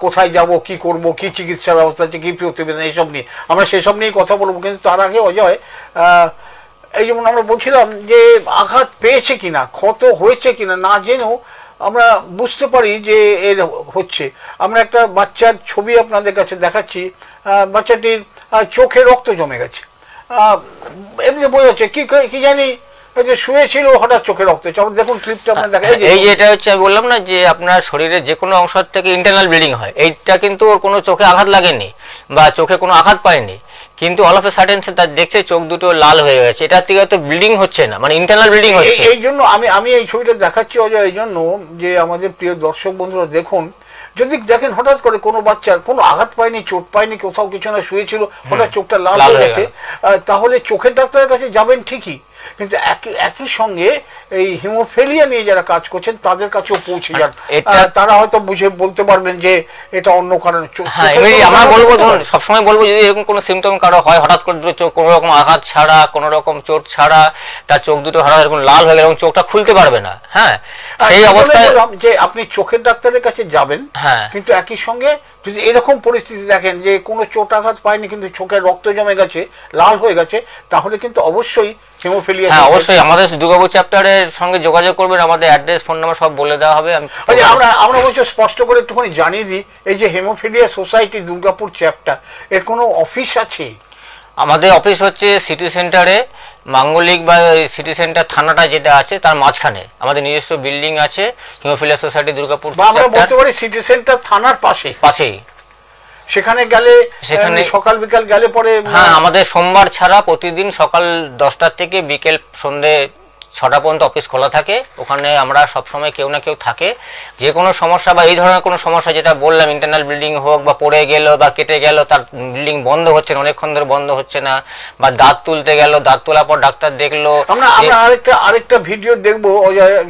Speaker 1: কোথায় যাব, কি করব, কি চিকিৎসা ব্যবস্থা আছে, কি প্রতিবেদন, এইসব নিয়ে আমরা সেসব নিয়ে কথা বলবো। কিন্তু তার আগে অজয়, এই যেমন আমরা বলছিলাম যে আঘাত পেয়েছে কিনা, ক্ষত হয়েছে কিনা না জেনেও আমরা বুঝতে পারি যে এর হচ্ছে। আমরা একটা বাচ্চার ছবি আপনাদের কাছে দেখাচ্ছি, বাচ্চাটির চোখে রক্ত জমে গেছে, এমনি বোঝা যাচ্ছে কি জানি শুয়েছিল, হঠাৎ চোখে রক্ত। দেখুন ক্লিপটা আপনার দেখা।
Speaker 2: এই যে এটা হচ্ছে আমি বললাম না যে আপনার শরীরের যে কোনো অংশ থেকে ইন্টারনাল ব্লিডিং হয়, এইটা কিন্তু ওর কোনো চোখে আঘাত লাগেনি বা চোখে কোনো আঘাত পায়নি, কিন্তু অল অফ এ সাডেন তার দেখছে চোখ দুটো লাল হয়ে গেছে, এটার থেকে তো ব্লিডিং হচ্ছে না, মানে ইন্টারনাল ব্লিডিং হচ্ছে।
Speaker 1: এই জন্য আমি এই ছবিটা দেখাচ্ছি অজয়, এই জন্য যে আমাদের প্রিয় দর্শক বন্ধুরা দেখুন, যদি দেখেন হঠাৎ করে কোনো বাচ্চার কোনো আঘাত পায়নি, চোট পায়নি, কোথাও কিছু না শুয়েছিল, হঠাৎ চোখটা লাল হয়ে গেছে, তাহলে চোখের ডাক্তারের কাছে যাবেন ঠিকই, কিন্তু একই সঙ্গে এই হিমোফিলিয়া নিয়ে যারা কাজ করছেন তাদের কাছেও পৌঁছে যান, তারা হয়তো বুঝে বলতে পারবেন যে এটা অন্য কারণে।
Speaker 2: আমরা বলবো ধরুন সবসময় বলবো যদি এরকম কোনো সিমটম কারো হয়, হঠাৎ করে দুটো চোখ কোনো রকম আঘাত ছাড়া, কোনো রকম চোট ছাড়া তার চোখ দুটো হঠাৎ এরকম লাল হয়ে গেল এবং চোখটা খুলতে পারবে না, হ্যাঁ, সেই অবস্থায়
Speaker 1: যে আপনি চোখের ডাক্তারের কাছে যাবেন, কিন্তু একই সঙ্গে যদি এরকম পরিস্থিতি দেখেন যে কোনো চোট আঘাত পায়নি কিন্তু চোখে রক্ত জমে গেছে, লাল হয়ে গেছে, তাহলে কিন্তু অবশ্যই হিমোফিলিয়া।
Speaker 2: হ্যাঁ অবশ্যই আমাদের দুর্গাপুর চ্যাপ্টারের সঙ্গে যোগাযোগ করবেন, আমাদের অ্যাড্রেস ফোন নাম্বার সব বলে দেওয়া হবে।
Speaker 1: আমরা বলছি স্পষ্ট করে একটুখানি জানিয়ে দিই, এই যে হিমোফিলিয়া সোসাইটি দুর্গাপুর চ্যাপ্টার, এর কোনো অফিস আছে?
Speaker 2: আমাদের অফিস হচ্ছে সিটি সেন্টারে, মাঙ্গলিক বা সিটি সেন্টার থানাটা যেটা আছে তার মাঝখানে আমাদের নিজস্ব বিল্ডিং আছে, হিমোফিলিয়া সোসাইটি দুর্গাপুর।
Speaker 1: আমরা বলতে পারি সিটি সেন্টার থানার পাশেই। সেখানে গেলে সেখানে সকাল বিকাল গেলে পরে,
Speaker 2: হ্যাঁ আমাদের সোমবার ছাড়া প্রতিদিন সকাল 10টা থেকে বিকেল সন্ধে 6টা পর্যন্ত অফিস খোলা থাকে। ওখানে আমরা সবসময় কেউ না কেউ থাকে, যে কোনো সমস্যা বা এই ধরনের কোনো সমস্যা যেটা বললাম, ইন্টারনাল ব্লিডিং হোক বা পড়ে গেল বা কেটে গেল, তার ব্লিডিং বন্ধ হচ্ছে না, অনেকক্ষণ ধরে বন্ধ হচ্ছে না, বা দাঁত তুলতে গেল, দাঁত তোলার পর ডাক্তার দেখলো।
Speaker 1: আমরা আরেকটা ভিডিও দেখবো,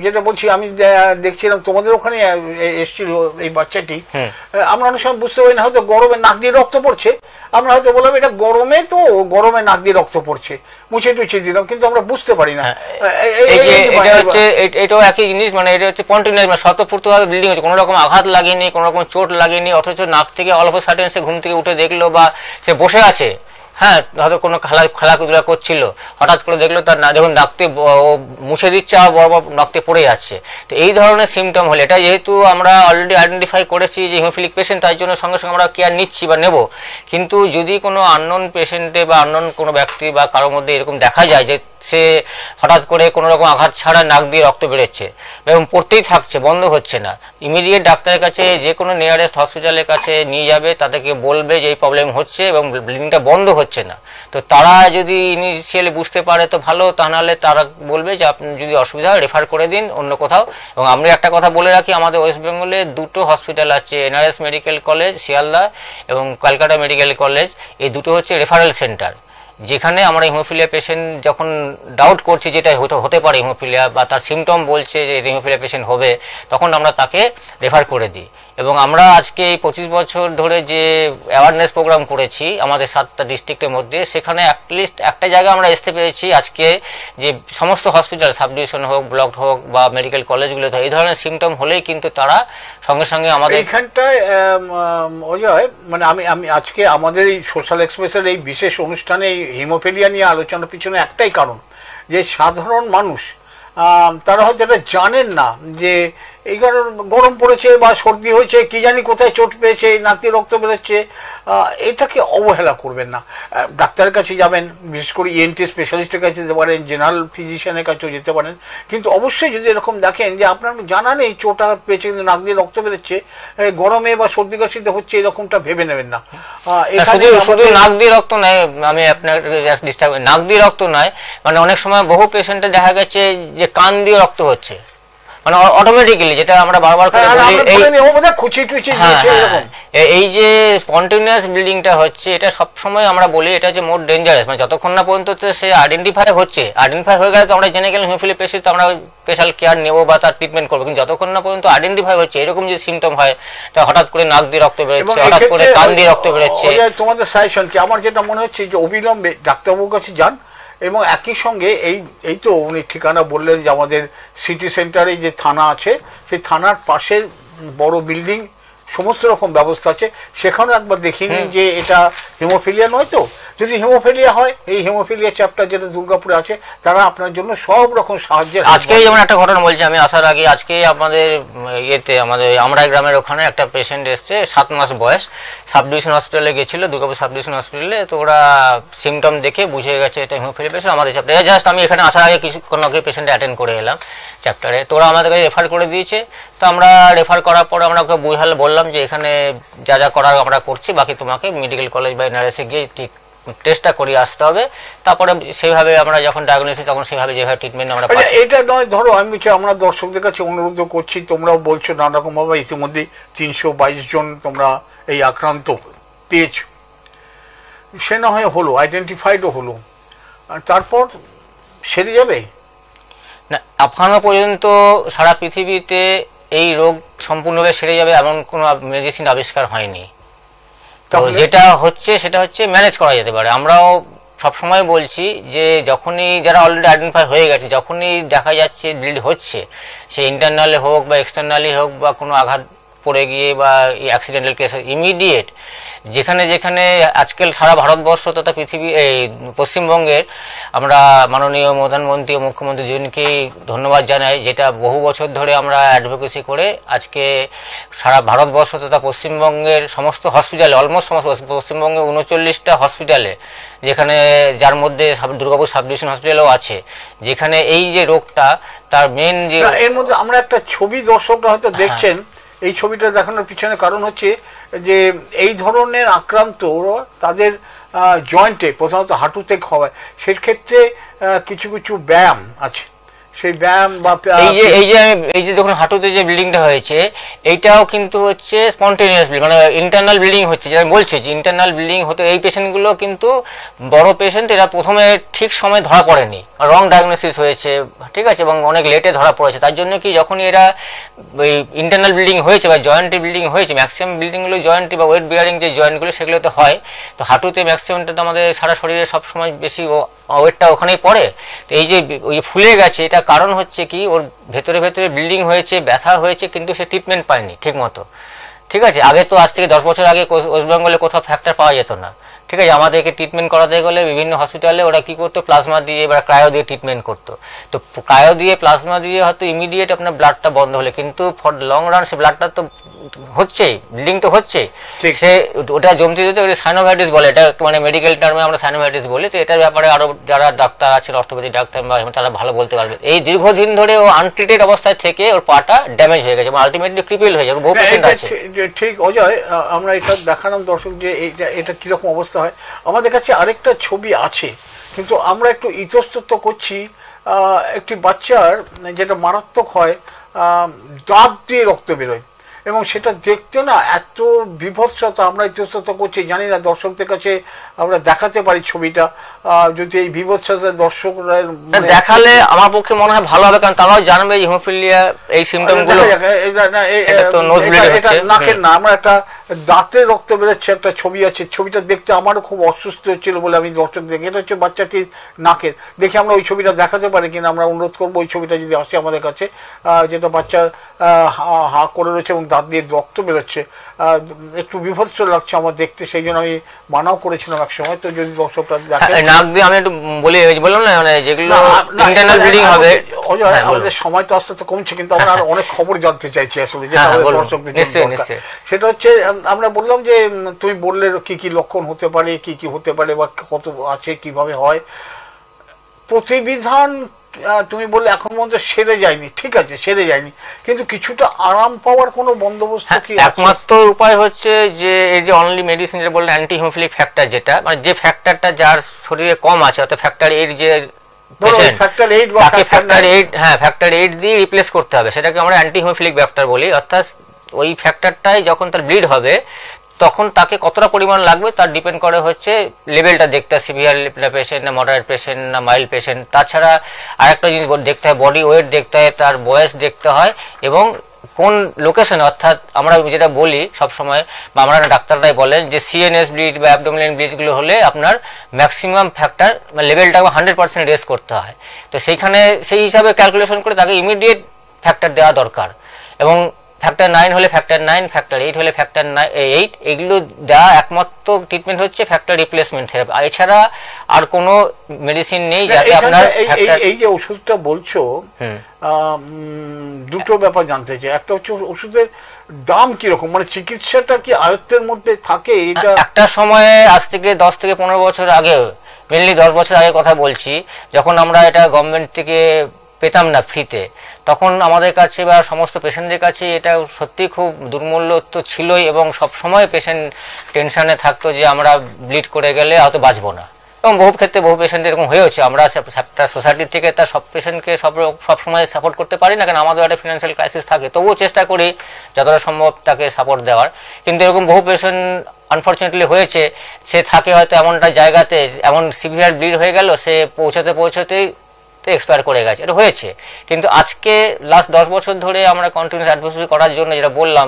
Speaker 1: যেটা বলছি আমি দেখছিলাম তোমাদের ওখানে এসেছিল এই বাচ্চাটি, আমরা অনেক সময় বুঝতে পারি না, হয়তো গরমে নাক দিয়ে রক্ত পড়ছে, আমরা হয়তো বললাম এটা গরমে, তো গরমে নাক দিয়ে রক্ত পড়ছে, মুছে টুছে দিলাম, কিন্তু আমরা বুঝতে পারি না।
Speaker 2: এটাও একই জিনিস, মানে এটা হচ্ছে কন্টিনিউয়াস, মানে স্বতঃস্ফূর্তভাবে ব্লিডিং হচ্ছে, কোনো রকম আঘাত লাগেনি, কোনো রকম চোট লাগেনি, অথচ নাক থেকে অল অফ এ সাডেন সে ঘুম থেকে উঠে দেখলো বা সে বসে আছে, হ্যাঁ হয়তো কোনো খেলাধুলা করছিল, হঠাৎ করে দেখলো তার না যখন নাকতে মুছে দিচ্ছে আর বড় বড় নাকতে পড়ে যাচ্ছে। তো এই ধরনের সিমটম হলে, এটা যেহেতু আমরা অলরেডি আইডেন্টিফাই করেছি যে হিমোফিলিক পেশেন্ট, তাই জন্য সঙ্গে সঙ্গে আমরা কেয়ার নিচ্ছি বা নেব। কিন্তু যদি কোনো আননোন পেশেন্টে বা আননোন কোনো ব্যক্তি বা কারোর মধ্যে এরকম দেখা যায় যে সে হঠাৎ করে কোনো রকম আঘাত ছাড়া নাক দিয়ে রক্ত বেরোচ্ছে এবং পড়তেই থাকছে, বন্ধ হচ্ছে না, ইমিডিয়েট ডাক্তারের কাছে, যে কোনো নিয়ারেস্ট হসপিটালের কাছে নিয়ে যাবে, তাদেরকে বলবে যে এই প্রবলেম হচ্ছে এবং ব্লিডিংটা বন্ধ হচ্ছে না। তো তারা যদি ইনিশিয়ালি বুঝতে পারে তো ভালো, তা নাহলে তারা বলবে যে আপনি যদি অসুবিধা হয় রেফার করে দিন অন্য কোথাও। এবং আমরা একটা কথা বলে রাখি, আমাদের ওয়েস্ট বেঙ্গলে 2টো হসপিটাল আছে, এনআরএস মেডিকেল কলেজ শিয়ালদা এবং ক্যালকাটা মেডিকেল কলেজ, এই দুটো হচ্ছে রেফারেল সেন্টার, যেখানে আমরা হিমোফিলিয়া পেশেন্ট যখন ডাউট করছি যেটা হতে পারে হিমোফিলিয়া বা তার সিমটম বলছে যে হিমোফিলিয়া পেশেন্ট হবে, তখন আমরা তাকে রেফার করে দিই। এবং আমরা আজকে এই 25 বছর ধরে যে অ্যাওয়ারনেস প্রোগ্রাম করেছি আমাদের 7টা ডিস্ট্রিক্টের মধ্যে, সেখানে অ্যাটলিস্ট একটা জায়গা আমরা আসতে পেরেছি আজকে, যে সমস্ত হসপিটাল, সাব ডিভিশন হোক, ব্লক হোক বা মেডিকেল কলেজগুলোতে এই ধরনের সিমটম হলেই কিন্তু তারা সঙ্গে সঙ্গে আমাদের
Speaker 1: এইখানটায় অজয়, মানে আমি আজকে আমাদের এই সোশ্যাল এক্সপ্রেসের এই বিশেষ অনুষ্ঠানে এই হিমোফিলিয়া নিয়ে আলোচনার পিছনে একটাই কারণ, যে সাধারণ মানুষ তারা হয়তো এটা জানেন না যে এই কারণে গরম পড়েছে বা সর্দি হয়েছে, কি জানি কোথায় চোট পেয়েছে, নাক দিয়ে রক্ত বেরোচ্ছে, এটাকে অবহেলা করবেন না। ডাক্তারের কাছে যাবেন, বিশেষ করে ইএনটি স্পেশালিস্টের কাছে যেতে পারেন, জেনারেল ফিজিশিয়ানের কাছেও যেতে পারেন, কিন্তু অবশ্যই যদি এরকম দেখেন যে আপনার জানা নেই চোট আঘাত পেয়েছে কিন্তু নাক দিয়ে রক্ত বেরোচ্ছে, গরমে বা সর্দি কাশিতে হচ্ছে, এরকমটা ভেবে নেবেন না।
Speaker 2: শুধু নাক দিয়ে রক্ত নয়, আমি আপনার নাক দিয়ে রক্ত নয়, মানে অনেক সময় বহু পেশেন্টে দেখা গেছে যে কান দিয়ে রক্ত হচ্ছে, মানে অটোমেটিক্যালি, যেটা আমরা বারবার করে এই যে স্পন্টেনিয়াস ব্লিডিংটা হচ্ছে, এটা সবসময় আমরা বলি এটা হচ্ছে মোর ডেঞ্জারাস, মানে যতক্ষণ না পর্যন্ত সে আইডেন্টিফাই হয়ে গেলে তো আমরা জেনে গেলাম হিমোফিলিয়া পেশেন্ট, তো আমরা স্পেশাল কেয়ার নেবো বা তার ট্রিটমেন্ট করবো, কিন্তু যতক্ষণ না পর্যন্ত আইডেন্টিফাই হচ্ছে এরকম যে সিমটম হয়, তা হঠাৎ করে নাক দিয়ে রক্ত বেরোচ্ছে, হঠাৎ করে কান দিয়ে রক্ত বেরোচ্ছে।
Speaker 1: তোমাদের সাজেশন কি? আমার যেটা মনে হচ্ছে যে অবিলম্বে ডাক্তারবাবুর কাছে যান, এবং একই সঙ্গে এই তো উনি ঠিকানা বললেন যে আমাদের সিটি সেন্টারে যে থানা আছে, সেই থানার পাশের বড় বিল্ডিং, সমস্ত রকম ব্যবস্থা আছে, সেখানেও একবার দেখিয়ে নিন যে এটা হিমোফিলিয়া নয় তো। যদি হিমোফিলিয়া হয়, এই হিমোফিলিয়া চ্যাপ্টার যেটা দুর্গাপুরে আছে, তারা আপনার জন্য সব রকম সাহায্যের।
Speaker 2: আজকেই যেমন একটা ঘটনা বলছি আমি আসার আগে, আজকেই আমাদের আমাদের আমরাই গ্রামের ওখানে একটা পেশেন্ট এসছে, 7 মাস বয়স, সাব ডিভিশন হসপিটালে গেছিল, দুর্গাপুর সাব ডিভিশন হসপিটালে। তো ওরা সিমটম দেখে বুঝে গেছে এটা হিমোফিলিয়া পেশেন্ট। আমাদের চ্যাপ্টারে জাস্ট আমি এখানে আসার আগে কিছুক্ষণ আগে পেশেন্ট অ্যাটেন্ড করে এলাম চ্যাপ্টারে। তো ওরা আমাদেরকে রেফার করে দিয়েছে। তো আমরা রেফার করার পরে আমরা ওকে বুঝালে বললাম যে এখানে যা যা করার আমরা করছি, বাকি তোমাকে মেডিকেল কলেজ বা নার্সে গিয়ে টেস্টটা করিয়ে আসতে হবে। তারপরে সেইভাবে আমরা যখন ডায়াগনোসিস, তখন সেইভাবে যেভাবে ট্রিটমেন্ট আমরা পাই।
Speaker 1: এটা নয়, ধরো আমি আমরা দর্শকদের কাছে অনুরোধ করছি, তোমরাও বলছো নানা রকমভাবে, ইতিমধ্যে 322 জন তোমরা এই আক্রান্ত পেয়েছ, সে না হয় হলো, আইডেন্টিফাইডও হলো, আর তারপর সেরে যাবে
Speaker 2: না? এখনো পর্যন্ত সারা পৃথিবীতে এই রোগ সম্পূর্ণভাবে সেরে যাবে এমন কোনো মেডিসিন আবিষ্কার হয়নি। তো যেটা হচ্ছে সেটা হচ্ছে ম্যানেজ করা যেতে পারে। আমরাও সবসময় বলছি যে যখনই যারা অলরেডি আইডেন্টিফাই হয়ে গেছে, যখনই দেখা যাচ্ছে ব্লিড হচ্ছে, সে ইন্টারনালি হোক বা এক্সটার্নালি হোক, বা কোনো আঘাত পড়ে গিয়ে বা অ্যাক্সিডেন্টাল কেস, ইমিডিয়েট যেখানে যেখানে আজকাল সারা ভারতবর্ষ তথা পৃথিবী, এই পশ্চিমবঙ্গের আমরা মাননীয় প্রধানমন্ত্রী ও মুখ্যমন্ত্রী দুজনকেই ধন্যবাদ জানাই, যেটা বহু বছর ধরে আমরা অ্যাডভোকেসি করে আজকে সারা ভারতবর্ষ তথা পশ্চিমবঙ্গের সমস্ত হসপিটালে, অলমোস্ট সমস্ত পশ্চিমবঙ্গে 39টা হসপিটালে, যেখানে যার মধ্যে দুর্গাপুর সাব ডিভিশন হসপিটালও আছে, যেখানে এই যে রোগটা তার মেন যে,
Speaker 1: এর মধ্যে আমরা একটা ছবি দর্শকরা হয়তো দেখছেন, এই ছবিটা দেখানোর পিছনে কারণ হচ্ছে যে এই ধরনের আক্রান্ত তাদের জয়েন্টে, প্রধানত হাঁটুতে হয়, সেক্ষেত্রে কিছু কিছু ব্যায়াম আছে, সেই ব্যায়াম বা
Speaker 2: এই যে দেখুন হাঁটুতে যে ব্লিডিংটা হয়েছে, এইটাও কিন্তু হচ্ছে স্পন্টেনিয়াস ব্লিডিং, মানে ইন্টারনাল ব্লিডিং হচ্ছে, যেটা বলছি যে ইন্টারনাল ব্লিডিং হতে এই পেশেন্টগুলো কিন্তু বড় পেশেন্ট, এরা প্রথমে ঠিক সময় ধরা পড়েনি, রং ডায়াগনোসিস হয়েছে, ঠিক আছে, এবং অনেক লেটে ধরা পড়েছে। তার জন্য কি যখনই এরা ওই ইন্টারনাল ব্লিডিং হয়েছে বা জয়েন্টে ব্লিডিং হয়েছে, ম্যাক্সিমাম ব্লিডিংগুলো জয়েন্টে বা ওয়েট বিয়ারিং যে জয়েন্টগুলো সেগুলোতে হয়, তো হাঁটুতে ম্যাক্সিমামটা তো আমাদের সারা শরীরে সবসময় বেশি ওয়েটটা ওখানেই পড়ে। তো এই যে ওই ফুলে গেছে, এটা কারণ হচ্ছে কি ওর ভেতরে ভেতরে ব্লিডিং হয়েছে, ব্যথা হয়েছে, কিন্তু সে ট্রিটমেন্ট পায়নি ঠিক মতো। ঠিক আছে, আগে তো আজ থেকে 10 বছর আগে ওয়েস্ট বেঙ্গলে কোথাও ফ্র্যাকচার পাওয়া যেত না, ঠিক আছে, আমাদেরকে ট্রিটমেন্ট করাতে গেলে বিভিন্ন হসপিটালে ওরা কি করতো, প্লাজমা দিয়ে বা ক্রায়ো দিয়ে ট্রিটমেন্ট করতো। তো ক্রায়ো দিয়ে, প্লাজমা দিয়ে হয়তো ইমিডিয়েট আপনার ব্লাডটা বন্ধ হলে, কিন্তু ফর লং রান সে ব্লাডটা তো হচ্ছেই, ব্লিডিং তো হচ্ছে, সে ওটা জমতে যেতে ওটা সাইনোভাইটিস বলে, এটা মানে মেডিকেল টার্মে আমরা সাইনোভাইটিস বলি। তো এটার ব্যাপারে আরো যারা ডাক্তার আছেন, অর্থোপেডিক ডাক্তার বা তারা ভালো বলতে পারবে। এই দীর্ঘদিন ধরে ও আনট্রিটেড অবস্থায় থেকে ওর পাটা ড্যামেজ হয়ে গেছে, আলটিমেটলি ক্রিপল হয়ে যাবে, বহু পেশেন্ট আছে।
Speaker 1: ঠিক অজয়, আমরা এটা দেখালাম দর্শক যে এটা কিরকম অবস্থা হয়। আমাদের কাছে আরেকটা ছবি আছে, কিন্তু আমরা একটু ইতস্তত করছি। একটি বাচ্চার যেটা মারাত্মক হয়, দাঁত দিয়ে রক্ত বেরোয়, এবং সেটা দেখতে না এত বিভৎসতা, আমরা ইতস্তত করছি, জানি না দর্শকদের কাছে আমরা দেখাতে পারি ছবিটা, যদি এই বিভৎসতা দর্শকরা
Speaker 2: দেখালে আমার পক্ষে মনে হয় ভালো হবে, কারণ তারাও জানবে হিমোফিলিয়া এই সিমটমগুলো।
Speaker 1: নাকের না, আমরা একটা দাঁতে রক্ত বেরোচ্ছে একটা ছবি আছে, ছবিটা দেখতে আমারও খুব অসুস্থ হচ্ছিল বলে আমি দর্শক দেখি, এটা হচ্ছে বাচ্চাটির নাকের, দেখি আমরা ওই ছবিটা দেখাতে পারি কিনা, আমরা অনুরোধ করবো ওই ছবিটা যদি আসে আমাদের কাছে, যেটা বাচ্চার হা করে রয়েছে এবং দাঁত দিয়ে রক্ত বেরোচ্ছে, একটু বিভৎস লাগছে আমার দেখতে, সেই জন্য আমি মানাও করেছিলাম এক সময়। তো যদি দর্শকরা দেখে
Speaker 2: নাক দিয়ে আমি একটু বলি, বললাম না মানে যেগুলো ইন্টারনাল ব্লিডিং হবে,
Speaker 1: আমাদের সময় তো আস্তে আস্তে কমছে, কিন্তু আমরা আর অনেক খবর জানতে চাইছি আসলে, যেটা আমাদের দর্শকদের জন্য দরকার। সেটা হচ্ছে আমরা বললাম যে তুমি বললে কি কি লক্ষণ হতে পারে, কি কি হতে পারে বা কত আছে, কিভাবে হয়। প্রতিবিধান তুমি বললে এখন পর্যন্ত সেরে যায়নি, ঠিক আছে সেরে যায়নি, কিন্তু কিছুটা আরাম পাওয়ার কোনো বন্দোবস্ত কি?
Speaker 2: একমাত্র উপায় হচ্ছে যে এই যে অনলি মেডিসিন যেটা বললেন অ্যান্টি হিমোফিলিক ফ্যাক্টর, যেটা মানে যে ফ্যাক্টরটা যার শরীরে কম আছে, অর্থাৎ ফ্যাক্টর 8 যে ফ্যাক্টর 8 দিয়ে রিপ্লেস করতে হবে, সেটাকে আমরা অ্যান্টি হিমোফিলিক ফ্যাক্টর বলি। অর্থাৎ ওই ফ্যাক্টরটাই যখন তার ব্লিড হবে তখন তাকে কতটা পরিমাণ লাগবে তার ডিপেন্ড করে হচ্ছে লেভেলটা দেখতে হয়, সিভিয়ার পেশেন্ট না মডারেট পেশেন্ট না মাইল্ড পেশেন্ট। তাছাড়া আরেকটা জিনিস দেখতে হয়, বডি ওয়েট দেখতে হয়, তার বয়স দেখতে হয় এবং কোন লোকেশন, অর্থাৎ আমরা যেটা বলি সবসময় বা আমরা ডাক্তাররাই বলেন যে সিএনএস ব্লিড বা অ্যাবডোমিনাল ব্লিডগুলো হলে আপনার ম্যাক্সিমাম ফ্যাক্টর লেভেলটা 100% রেজ করতে হয়। তো সেইখানে সেই হিসাবে ক্যালকুলেশন করে তাকে ইমিডিয়েট ফ্যাক্টর দেওয়া দরকার, এবং ফ্যাক্টর 9 হলে ফ্যাক্টর 9, ফ্যাক্টর 8 হলে ফ্যাক্টর 8, এগুলো দেওয়া একমাত্র ট্রিটমেন্ট হচ্ছে ফ্যাক্টর রিপ্লেসমেন্ট থেরাপি, এছাড়া আর কোনো মেডিসিন নেই যাতে আপনার
Speaker 1: এই যে ওষুধটা বলছো, দুটো ব্যাপার জানতে চাই। একটা হচ্ছে ওষুধের দাম কিরকম, মানে চিকিৎসাটা কি আয়ত্তের মধ্যে থাকে? এটা
Speaker 2: একটা সময়ে আজ থেকে 10 থেকে 15 বছর আগে, মেনলি 10 বছর আগে কথা বলছি, যখন আমরা এটা গভর্নমেন্ট থেকে পেতাম না ফ্রিতে, তখন আমাদের কাছে বা সমস্ত পেশেন্টদের কাছে এটা সত্যি খুব দুর্মূল্য তো ছিলই, এবং সব সময় পেশেন্ট টেনশনে থাকতো যে আমরা ব্লিড করে গেলে হয়তো বাঁচবো না, এবং বহু ক্ষেত্রে বহু পেশেন্ট এরকম হয়েছে। আমরা একটা সোসাইটির থেকে তার সব পেশেন্টকে সব সময় সাপোর্ট করতে পারি না, কারণ আমাদের একটা ফিনান্সিয়াল ক্রাইসিস থাকে, তবুও চেষ্টা করি যতটা সম্ভব তাকে সাপোর্ট দেওয়ার। কিন্তু এরকম বহু পেশেন্ট আনফর্চুনেটলি হয়েছে, সে থাকে হয়তো এমনটা জায়গাতে, এমন সিভিয়ার ব্লিড হয়ে গেল, সে পৌঁছাতেই এক্সপায়ার করে গেছে, এটা হয়েছে। কিন্তু আজকে লাস্ট 10 বছর ধরে আমরা কন্টিনিউস অ্যাডভোকেসি করার জন্য যেটা বললাম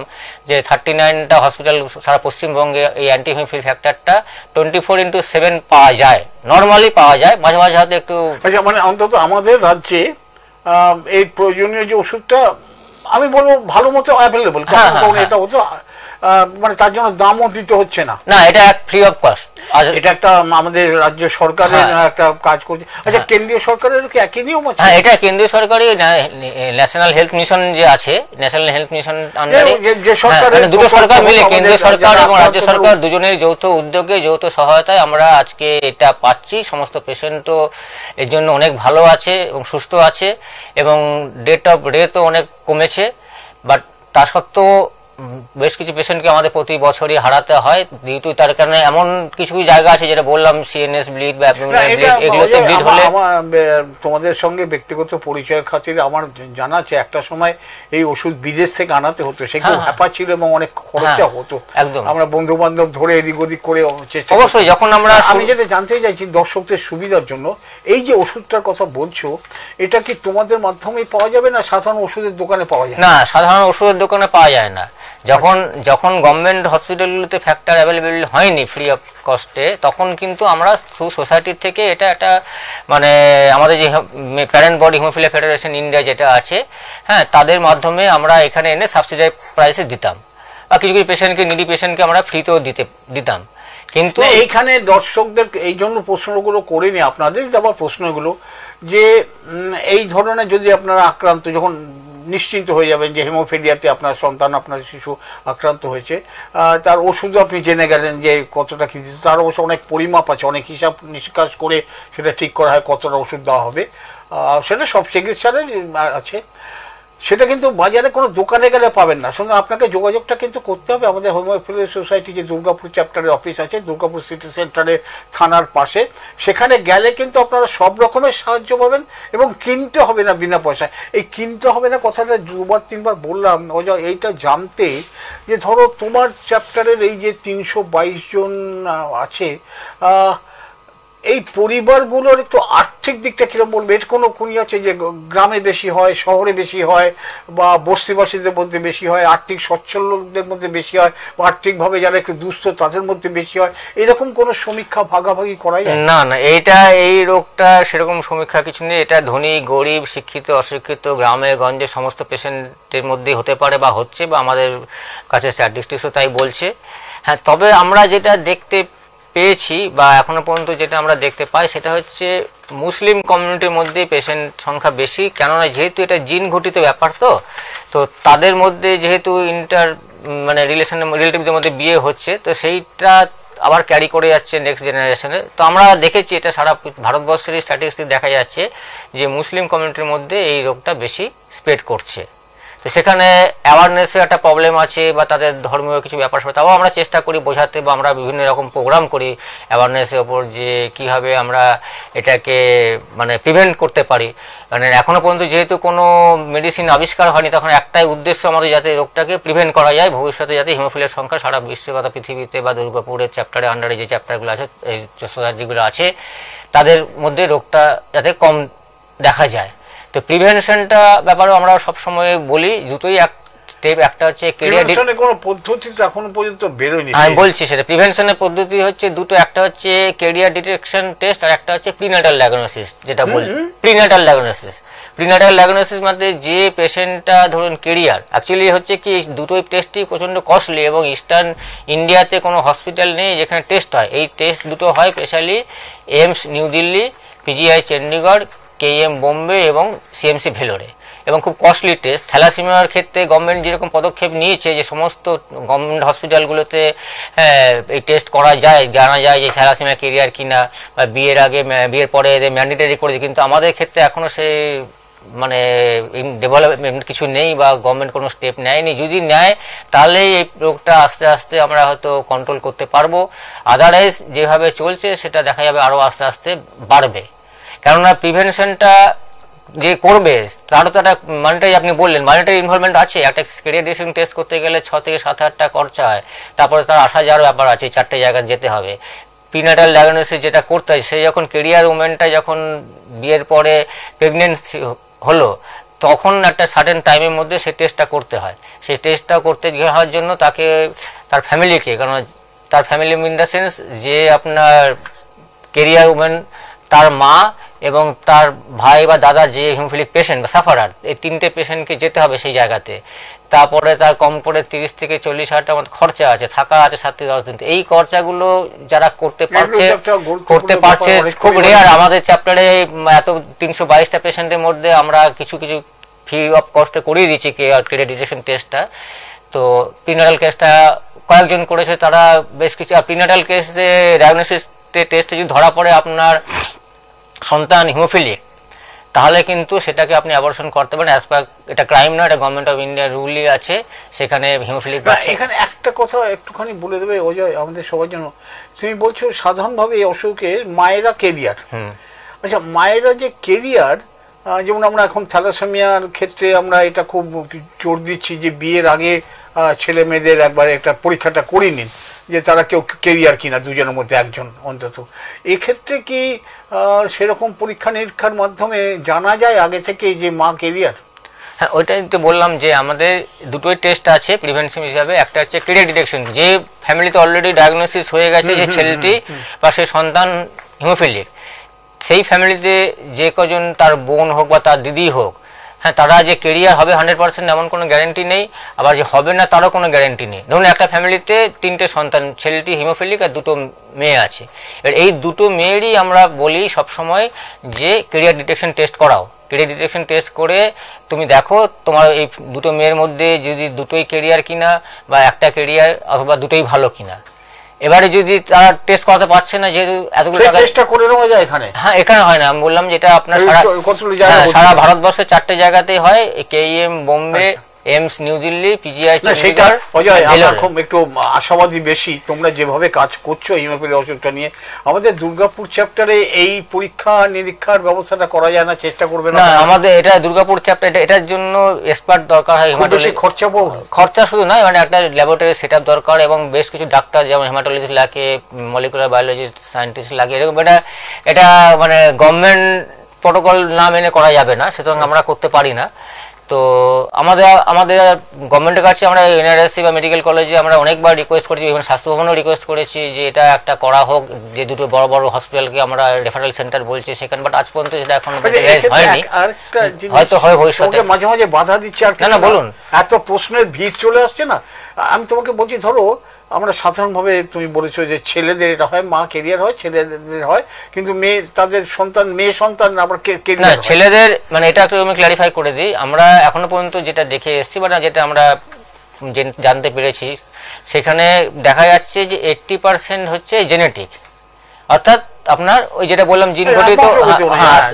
Speaker 2: যে 39টা হসপিটাল সারা পশ্চিমবঙ্গে এই অ্যান্টি হিমোফিল ফ্যাক্টরটা 24/7 পাওয়া যায়, নর্মালি পাওয়া যায়, মাঝে মাঝে হয়তো একটু,
Speaker 1: আচ্ছা মানে অন্তত আমাদের রাজ্যে এই প্রয়োজনীয় যে ওষুধটা আমি বলবো ভালো মতো অ্যাভেলেবল, এটা হতো মানে তার জন্য দামও দিতে হচ্ছে না,
Speaker 2: না এটা ফ্রি অফ কস্ট।
Speaker 1: এটা একটা আমাদের রাজ্য সরকারের একটা কাজ করছে। আচ্ছা কেন্দ্রীয় সরকারের কি একই নিয়ম আছে?
Speaker 2: হ্যাঁ, এটা কেন্দ্রীয় সরকারি ন্যাশনাল হেলথ মিশন যে আছে, ন্যাশনাল হেলথ মিশন আন্ডারে দুটো সরকার মিলে, কেন্দ্রীয় সরকার এবং রাজ্য সরকার দুজনের যৌথ উদ্যোগে, যৌথ সহায়তায় আমরা আজকে এটা পাচ্ছি। সমস্ত পেশেন্টও এর জন্য অনেক ভালো আছে এবং সুস্থ আছে, এবং ডেট অফ ডেথও অনেক কমেছে। বাট তা সত্ত্বেও বেশ কিছু পেশেন্টকে আমাদের প্রতি বছরই হারাতে হয়, যেহেতু তার কারণে এমন কিছু জায়গা আছে যেটা বললাম সিএনএস ব্লিড বা অ্যাবডোমিনাল ব্লিড, এগুলোতে ব্লিড হলে
Speaker 1: তোমাদের সঙ্গে ব্যক্তিগত পরিচয়ের খাতিরে আমার জানা আছে একটা সময় এই ওষুধ বিদেশ থেকে আনাতে হতো, সে খুব হ্যাপা ছিল এবং অনেক খরচা হতো, একদম আমরা বন্ধু বান্ধব ধরে এদিক ওদিক করে চেষ্টা।
Speaker 2: অবশ্যই যখন আমি
Speaker 1: যেটা জানতে চাইছি দর্শকদের সুবিধার জন্য, এই যে ওষুধটার কথা বলছো এটা কি তোমাদের মাধ্যমেই পাওয়া যাবে না সাধারণ ওষুধের দোকানে পাওয়া যায়?
Speaker 2: না, সাধারণ ওষুধের দোকানে পাওয়া যায় না। যখন গভর্নমেন্ট হসপিটালগুলোতে ফ্যাক্টর অ্যাভেলেবেল হয়নি ফ্রি অফ কস্টে, তখন কিন্তু আমরা সোসাইটির থেকে এটা একটা মানে আমাদের যে parent body haemophilia federation India যেটা আছে, হ্যাঁ, তাদের মাধ্যমে আমরা এখানে এনে সাবসিডাইজ প্রাইসে দিতাম, বা কিছু কিছু পেশেন্টকে, নিডি পেশেন্টকে আমরা ফ্রিতেও দিতাম। কিন্তু
Speaker 1: এইখানে দর্শকদের এই জন্য প্রশ্নগুলো করিনি, আপনাদের দেওয়া প্রশ্নগুলো যে এই ধরনের যদি আপনারা আক্রান্ত, যখন নিশ্চিন্ত হয়ে যাবেন যে হেমোফিলিয়াতে আপনার সন্তান, আপনার শিশু আক্রান্ত হয়েছে, তার ওষুধও আপনি জেনে গেলেন যে কতটা কী দিতে, তার অবশ্য অনেক পরিমাপ আছে, অনেক হিসাব নিষ্কাশ করে সেটা ঠিক করা হয় কতটা ওষুধ দেওয়া হবে, সেটা সব চিকিৎসারে আছে। সেটা কিন্তু বাজারে কোনো দোকানে গেলে পাবেন না, সঙ্গে আপনাকে যোগাযোগটা কিন্তু করতে হবে আমাদের হোমিওপ্যাথি সোসাইটি যে দুর্গাপুর চ্যাপ্টারের অফিস আছে, দুর্গাপুর সিটি সেন্টারের থানার পাশে, সেখানে গেলে কিন্তু আপনারা সব রকমের সাহায্য পাবেন এবং কিনতে হবে না বিনা পয়সায়। এই কিনতে হবে না কথাটা 2-3বার বললাম, এইটা জানতে যে ধরো তোমার চ্যাপ্টারের এই যে 322 জন আছে, এই পরিবারগুলোর একটু আর্থিক দিকটা কিরকম বলবে? এর কোনো কোন আছে যে গ্রামে বেশি হয়, শহরে বেশি হয়, বা বস্তিবাসীদের মধ্যে বেশি হয়, আর্থিক সচ্ছল লোকদের মধ্যে বেশি হয়, বা আর্থিকভাবে যারা একটু দুস্থ তাদের মধ্যে বেশি হয়, এরকম কোনো সমীক্ষা ভাগাভাগি করা যায়?
Speaker 2: না না, এই রোগটা সেরকম সমীক্ষা কিছু নেই। এটা ধনী গরিব, শিক্ষিত অশিক্ষিত, গ্রামে গঞ্জে সমস্ত পেশেন্টের মধ্যেই হতে পারে বা হচ্ছে, বা আমাদের কাছে স্ট্যাটিস্টিক্সও তাই বলছে। হ্যাঁ, তবে আমরা যেটা দেখতে পেয়েছি বা এখনো পর্যন্ত যেটা আমরা দেখতে পাই সেটা হচ্ছে মুসলিম কমিউনিটির মধ্যে পেশেন্ট সংখ্যা বেশি, কেননা যেহেতু এটা জিন ঘটিত ব্যাপার, তো তাদের মধ্যে যেহেতু মানে রিলেটিভদের মধ্যে বিয়ে হচ্ছে, তো সেইটা আবার ক্যারি করে যাচ্ছে নেক্সট জেনারেশনে। তো আমরা দেখেছি এটা সারা ভারতবর্ষেরই স্ট্যাটিস্টিক্স দেখা যাচ্ছে যে মুসলিম কমিউনিটির মধ্যে এই রোগটা বেশি স্প্রেড করছে। তো সেখানে অ্যাওয়ারনেসের একটা প্রবলেম আছে বা তাদের ধর্মীয় কিছু ব্যাপার, তাও আমরা চেষ্টা করি বোঝাতে, বা আমরা বিভিন্ন রকম প্রোগ্রাম করি অ্যাওয়ারনেসের ওপর যে কীভাবে আমরা এটাকে মানে প্রিভেন্ট করতে পারি। মানে এখনও পর্যন্ত যেহেতু কোনো মেডিসিন আবিষ্কার হয়নি, তখন একটাই উদ্দেশ্য আমাদের যাতে রোগটাকে প্রিভেন্ট করা যায়, ভবিষ্যতে যাতে হিমোফিলিয়ার সংখ্যা সারা বিশ্বগত পৃথিবীতে বা দুর্গাপুরের চ্যাপ্টারে আন্ডারে যে চ্যাপ্টারগুলো আছে, এই সোসাইটিগুলো আছে, তাদের মধ্যে রোগটা যাতে কম দেখা যায়। তো প্রিভেনশনটা ব্যাপারেও আমরা সবসময় বলি দুটোই এক স্টেপ। একটা হচ্ছে
Speaker 1: প্রিভেনশনের কোনো পদ্ধতি তো এখনো পর্যন্ত বেরোয়নি,
Speaker 2: আমি বলছি সেটা। প্রিভেনশনের পদ্ধতি হচ্ছে দুটো, একটা হচ্ছে ক্যারিয়ার ডিটেকশন টেস্ট আর একটা হচ্ছে প্রিন্যাটাল ডায়াগনোসিস, যেটা বলি প্রিন্যাটাল ডায়াগনোসিস। প্রিন্যাটাল ডায়াগনোসিস মানে যে পেশেন্টটা ধরুন ক্যারিয়ার, অ্যাকচুয়ালি হচ্ছে কি দুটোই টেস্টই প্রচণ্ড কস্টলি, এবং ইস্টার্ন ইন্ডিয়াতে কোনো হসপিটাল নেই যেখানে টেস্ট হয়। এই টেস্ট দুটো হয় specially AIIMS New Delhi, PGI Chandigarh, KEM Bombay এবং সিএমসি ভেলোরে, এবং খুব কস্টলি টেস্ট। থ্যালাসেমিয়ার ক্ষেত্রে গভর্নমেন্ট যেরকম পদক্ষেপ নিয়েছে যে সমস্ত গভর্নমেন্ট হসপিটালগুলোতে এই টেস্ট করা যায়, জানা যায় যে থ্যালাসেমিয়া ক্যারিয়ার কিনা, বা বিয়ের পরে এদের ম্যান্ডেটরি করেছে, কিন্তু আমাদের ক্ষেত্রে এখনও সেই মানে ডেভেলপমেন্ট কিছু নেই বা গভর্নমেন্ট কোনো স্টেপ নেয়নি। যদি নেয় তাহলে এই রোগটা আস্তে আস্তে আমরা হয়তো কন্ট্রোল করতে পারবো। আদারওয়াইজ যেভাবে চলছে সেটা দেখা যাবে আরও আস্তে আস্তে বাড়বে। কেননা প্রিভেনশনটা যে করবে তারও তো একটা মানিটারি, আপনি বললেন মানিটারি ইনভলভমেন্ট আছে। একটা ক্যারিয়ার টেস্ট করতে গেলে 6 থেকে 7 হাজার টাকা খরচা হয়, তারপরে তার আসা যাওয়ার ব্যাপার আছে, 4টে জায়গায় যেতে হবে। প্রিন্যাটাল ডায়াগনোসিস যেটা করতে হয়, সে যখন ক্যারিয়ার উমেনটা যখন বিয়ের পরে প্রেগনেন্সি হলো, তখন একটা সার্টেন টাইমের মধ্যে সেই টেস্টটা করতে হয়। সেই টেস্টটা করতে হওয়ার জন্য তাকে তার ফ্যামিলিকে, কারণ তার ফ্যামিলি ইন দ্য সেন্স যে আপনার ক্যারিয়ার উমেন, তার মা এবং তার ভাই বা দাদা যে হিমোফিলিক পেশেন্ট বা সাফারার, এই 3টে পেশেন্টকে যেতে হবে সেই জায়গাতে। তারপরে তার কম করে 30 থেকে 40 হাজার টাকার মতো খরচা আছে, থাকা আছে 7 থেকে 10 দিন। এই খরচাগুলো যারা করতে পারছে খুব রেয়ার। আমাদের চ্যাপ্টারে এত 322টা পেশেন্টের মধ্যে আমরা কিছু কিছু ফ্রি অফ কস্টে করিয়ে দিচ্ছি ক্যারিয়ার ডিটেকশন টেস্টটা। তো প্রিন্যাটাল কেসটা কয়েকজন করেছে, তারা বেশ কিছু। প্রিন্যাটাল কেসে ডায়াগনোসিস টেস্টে যদি ধরা পড়ে আপনার সন্তান হিমোফিলিক, তাহলে কিন্তু সেটাকে আপনি অ্যাবর্শন করতে পারেন। অ্যাজ পার এটা ক্রাইম না, এটা গভর্নমেন্ট অফ ইন্ডিয়ার রুলই আছে। সেখানে হিমোফিলিক,
Speaker 1: এখানে একটা কথা একটুখানি বলে দেবে অজয় আমাদের সবার জন্য। তুমি বলছো সাধারণভাবে এই অসুখের মায়েরা কেরিয়ার, আচ্ছা মায়েরা যে কেরিয়ার, যেমন আমরা এখন থ্যালাসেমিয়ার ক্ষেত্রে আমরা এটা খুব জোর দিচ্ছি যে বিয়ের আগে ছেলে মেয়েদের একবার একটা পরীক্ষাটা করে নিন যে তারা কেউ কেরিয়ার কিনা, দুজনের মধ্যে একজন অন্তত। এক্ষেত্রে কি সেরকম পরীক্ষা নিরীক্ষার মাধ্যমে জানা যায় আগে থেকে যে মা কেরিয়ার?
Speaker 2: হ্যাঁ, ওইটাই তো বললাম যে আমাদের দুটোই টেস্ট আছে প্রিভেনশন হিসাবে। একটা হচ্ছে ক্যারিয়ার ডিটেকশন, যে ফ্যামিলিতে অলরেডি ডায়াগনোসিস হয়ে গেছে যে ছেলেটি বা সে সন্তান হিমোফিলিক, সেই ফ্যামিলিতে যে কজন তার বোন হোক বা তার দিদি হোক, হ্যাঁ তারা যে কেরিয়ার হবে 100% এমন কোনো গ্যারেন্টি নেই, আবার যে হবে না তারও কোনো গ্যারেন্টি নেই। ধরুন একটা ফ্যামিলিতে 3টে সন্তান, ছেলেটি হিমোফিলিক আর 2টো মেয়ে আছে। এবার এই 2টো মেয়েরই আমরা বলি সবসময় যে কেরিয়ার ডিটেকশন টেস্ট করাও। কেরিয়ার ডিটেকশন টেস্ট করে তুমি দেখো তোমার এই 2টো মেয়ের মধ্যে যদি দুটোই কেরিয়ার কিনা, বা একটা কেরিয়ার অথবা দুটোই ভালো কিনা। এবারে যদি তারা টেস্ট করাতে পারছে না, যেহেতু এতগুলো টাকা
Speaker 1: টেস্টটা করে নেওয়া যায় এখানে,
Speaker 2: হ্যাঁ এখানে হয় না। আমি বললাম যেটা আপনার সারা ভারতবর্ষের 4টে জায়গাতেই হয়, KEM Bombay, AIIMS New Delhi, PGI
Speaker 1: সেটা অজয় আমার খুব একটু আশাবাদী বেশি। তোমরা যেভাবে কাজ করছো হিমোফিলিয়া অসুখটা নিয়ে, আমাদের দুর্গাপুর চ্যাপ্টারে এই পরীক্ষা নিরীক্ষার ব্যবস্থাটা করা যায় না? চেষ্টা করবে না?
Speaker 2: আমাদের এটা দুর্গাপুর চ্যাপ্টার, এটার জন্য এক্সপার্ট দরকার হয়। খরচা শুধু নয়, মানে একটা ল্যাবরেটরি সেটআপ দরকার এবং বেশ কিছু ডাক্তার যেমন হেমাটোলজিস্ট লাগে, মলিকুলার বায়োলজিস্ট সায়েন্টিস্ট লাগে। এরকম এটা মানে গভর্নমেন্ট প্রোটোকল না মেনে করা যাবে না, সুতরাং আমরা করতে পারি না। তো আমাদের গভর্নমেন্টের কাছে আমরা এনআরএসসি বা মেডিকেল কলেজে আমরা অনেকবার রিকোয়েস্ট করেছি, এবং স্বাস্থ্য ভবনেও রিকোয়েস্ট করেছি যে এটা একটা করা হোক, যে দুটো বড় বড় হসপিটালকে আমরা রেফারেল সেন্টার বলছি সেখানে, বাট আজ পর্যন্ত সেটা এখন হয়নি। হয়তো হয় ভবিষ্যতে।
Speaker 1: মাঝে মাঝে বাধা দিচ্ছে আর
Speaker 2: না বলুন,
Speaker 1: এত প্রশ্নের ভিড় চলে আসছে না। আমি তোমাকে বলছি, ধরো আমরা সাধারণভাবে তুমি বলেছো যে ছেলেদের এটা হয়, মা কেরিয়ার হয়, ছেলেদের হয়, কিন্তু মেয়ে তাদের সন্তান, মেয়ে সন্তান আবার
Speaker 2: না ছেলেদের, মানে এটা একটু আমি ক্ল্যারিফাই করে দিই। আমরা এখনো পর্যন্ত যেটা দেখে এসেছি বা যেটা আমরা জানতে পেরেছি, সেখানে দেখা যাচ্ছে যে 80% হচ্ছে জেনেটিক, অর্থাৎ আপনার ওই যেটা বললাম জিন ঘটিত,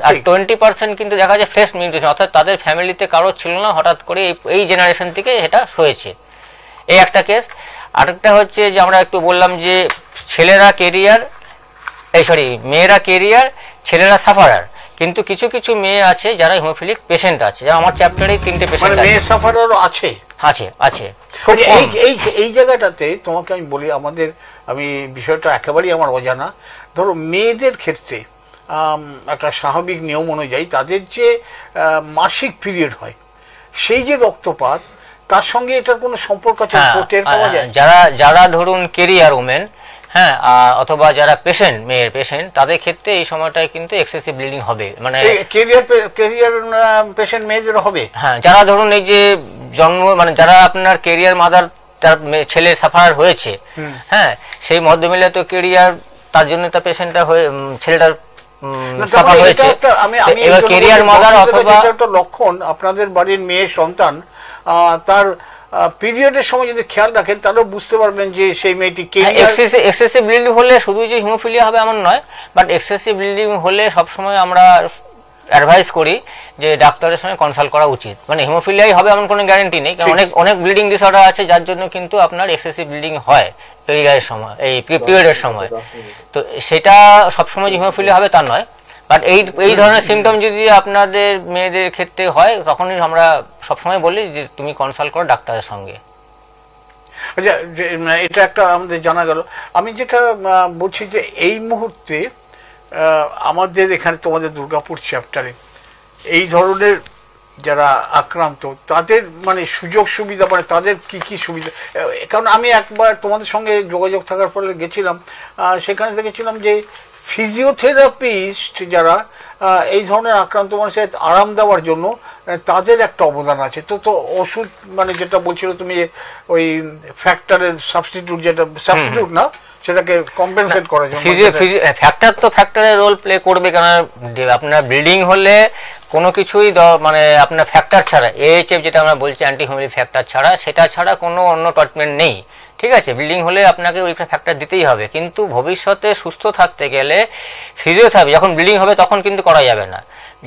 Speaker 2: আর 20% কিন্তু দেখা যায় ফ্রেশ মিউটেশন, অর্থাৎ তাদের ফ্যামিলিতে কারো ছিল না, হঠাৎ করে এই জেনারেশন থেকে এটা হয়েছে। এই একটা কেস। আরেকটা হচ্ছে যে আমরা একটু বললাম যে ছেলেরা কেরিয়ার, মেয়েরা কেরিয়ার, ছেলেরা সাফারার। কিন্তু কিছু কিছু মেয়ে আছে যারা হিমোফিলিক পেশেন্ট আছে, আমার চ্যাপ্টারে 3টে পেশেন্ট আছে।
Speaker 1: মেয়ে সাফারারও আছে?
Speaker 2: আছে।
Speaker 1: এই জায়গাটাতে তোমাকে আমি বলি, আমি বিষয়টা একেবারেই আমার অজানা। ধরো মেয়েদের ক্ষেত্রে একটা স্বাভাবিক নিয়ম অনুযায়ী তাদের যে মাসিক পিরিয়ড হয়, সেই যে রক্তপাত, তার সঙ্গে এটার কোনো সম্পর্ক আছে?
Speaker 2: যারা ধরুন কেরিয়ার ওমেন, হ্যাঁ, অথবা যারা পেশেন্ট, মেয়ের পেশেন্ট, তাদের ক্ষেত্রে এই সময়টায় কিন্তু এক্সেসিভ ব্লিডিং হবে। মানে
Speaker 1: কেরিয়ার পেশেন্ট মেয়েদের হবে?
Speaker 2: হ্যাঁ, যারা ধরুন এই যে মানে যারা আপনার কেরিয়ার মাদার, তার ছেলে সাফার হয়েছে, হ্যাঁ, সেই মধ্যমিলে তো কেরিয়ার, তার জন্য তার পেশেন্টটা হয়ে ছেলেটার সাফার হয়েছে। এবার কেরিয়ার মাদার অথবা
Speaker 1: একটা লক্ষণ, আপনাদের বাড়ির মেয়ের সন্তান তার পিরিয়ডের সময় যদি খেয়াল রাখেন, তাহলেও বুঝতে পারবেন যে সেই মেয়েটি
Speaker 2: এক্সেসিভ ব্লিডিং হলে শুধু যে হিমোফিলিয়া হবে এমন নয়, বাট এক্সেসিভ ব্লিডিং হলে সবসময় আমরা অ্যাডভাইস করি যে ডাক্তারের সঙ্গে কনসাল্ট করা উচিত। মানে হিমোফিলিয়াই হবে এমন কোনো গ্যারান্টি নেই, কারণ অনেক ব্লিডিং ডিসঅর্ডার আছে যার জন্য কিন্তু আপনার এক্সেসিভ ব্লিডিং হয় পিরিয়ডের সময়। তো সেটা সবসময় যে হিমোফিলিয়া হবে তা নয়, বাট এই ধরনের সিমটম যদি আপনাদের মেয়েদের ক্ষেত্রে হয়, তখনই আমরা সবসময় বলি যে তুমি কনসাল্ট করো ডাক্তারের সঙ্গে।
Speaker 1: আচ্ছা, এটা একটা আমাদের জানা গেল। আমি যেটা বলছি যে এই মুহূর্তে আমাদের এখানে তোমাদের দুর্গাপুর চ্যাপ্টারে এই ধরনের যারা আক্রান্ত, তাদের মানে সুযোগ সুবিধা, মানে তাদের কি কি সুবিধা? কারণ আমি একবার তোমাদের সঙ্গে যোগাযোগ থাকার ফলে গেছিলাম, সেখানে দেখেছিলাম যে ফিজিওথেরাপিস্ট যারা এই ধরনের আক্রান্ত মানুষের আরাম দেওয়ার জন্য তাদের একটা অবদান আছে। তো ওষুধ, মানে যেটা বলছিল তুমি, ওই ফ্যাক্টরের সাবস্টিটিউট, যেটা সাবস্টিটিউট না, সেটাকে কম্পেনসেট করার জন্য
Speaker 2: ফ্যাক্টরের রোল প্লে করবে। কারণ আপনার ব্লিডিং হলে কোনো কিছুই, মানে আপনার ফ্যাক্টর ছাড়া, এএইচএফ যেটা আমরা বলছি অ্যান্টি হিমোফিলিক ফ্যাক্টর ছাড়া, সেটা ছাড়া কোনো অন্য ট্রিটমেন্ট নেই। ঠিক আছে, ব্লিডিং হলে আপনাকে ওই ফ্যাক্টর দিতেই হবে, কিন্তু ভবিষ্যতে সুস্থ থাকতে গেলে ফিজিওথেরাপি যখন ব্লিডিং হবে তখন কিন্তু করা যাবে না।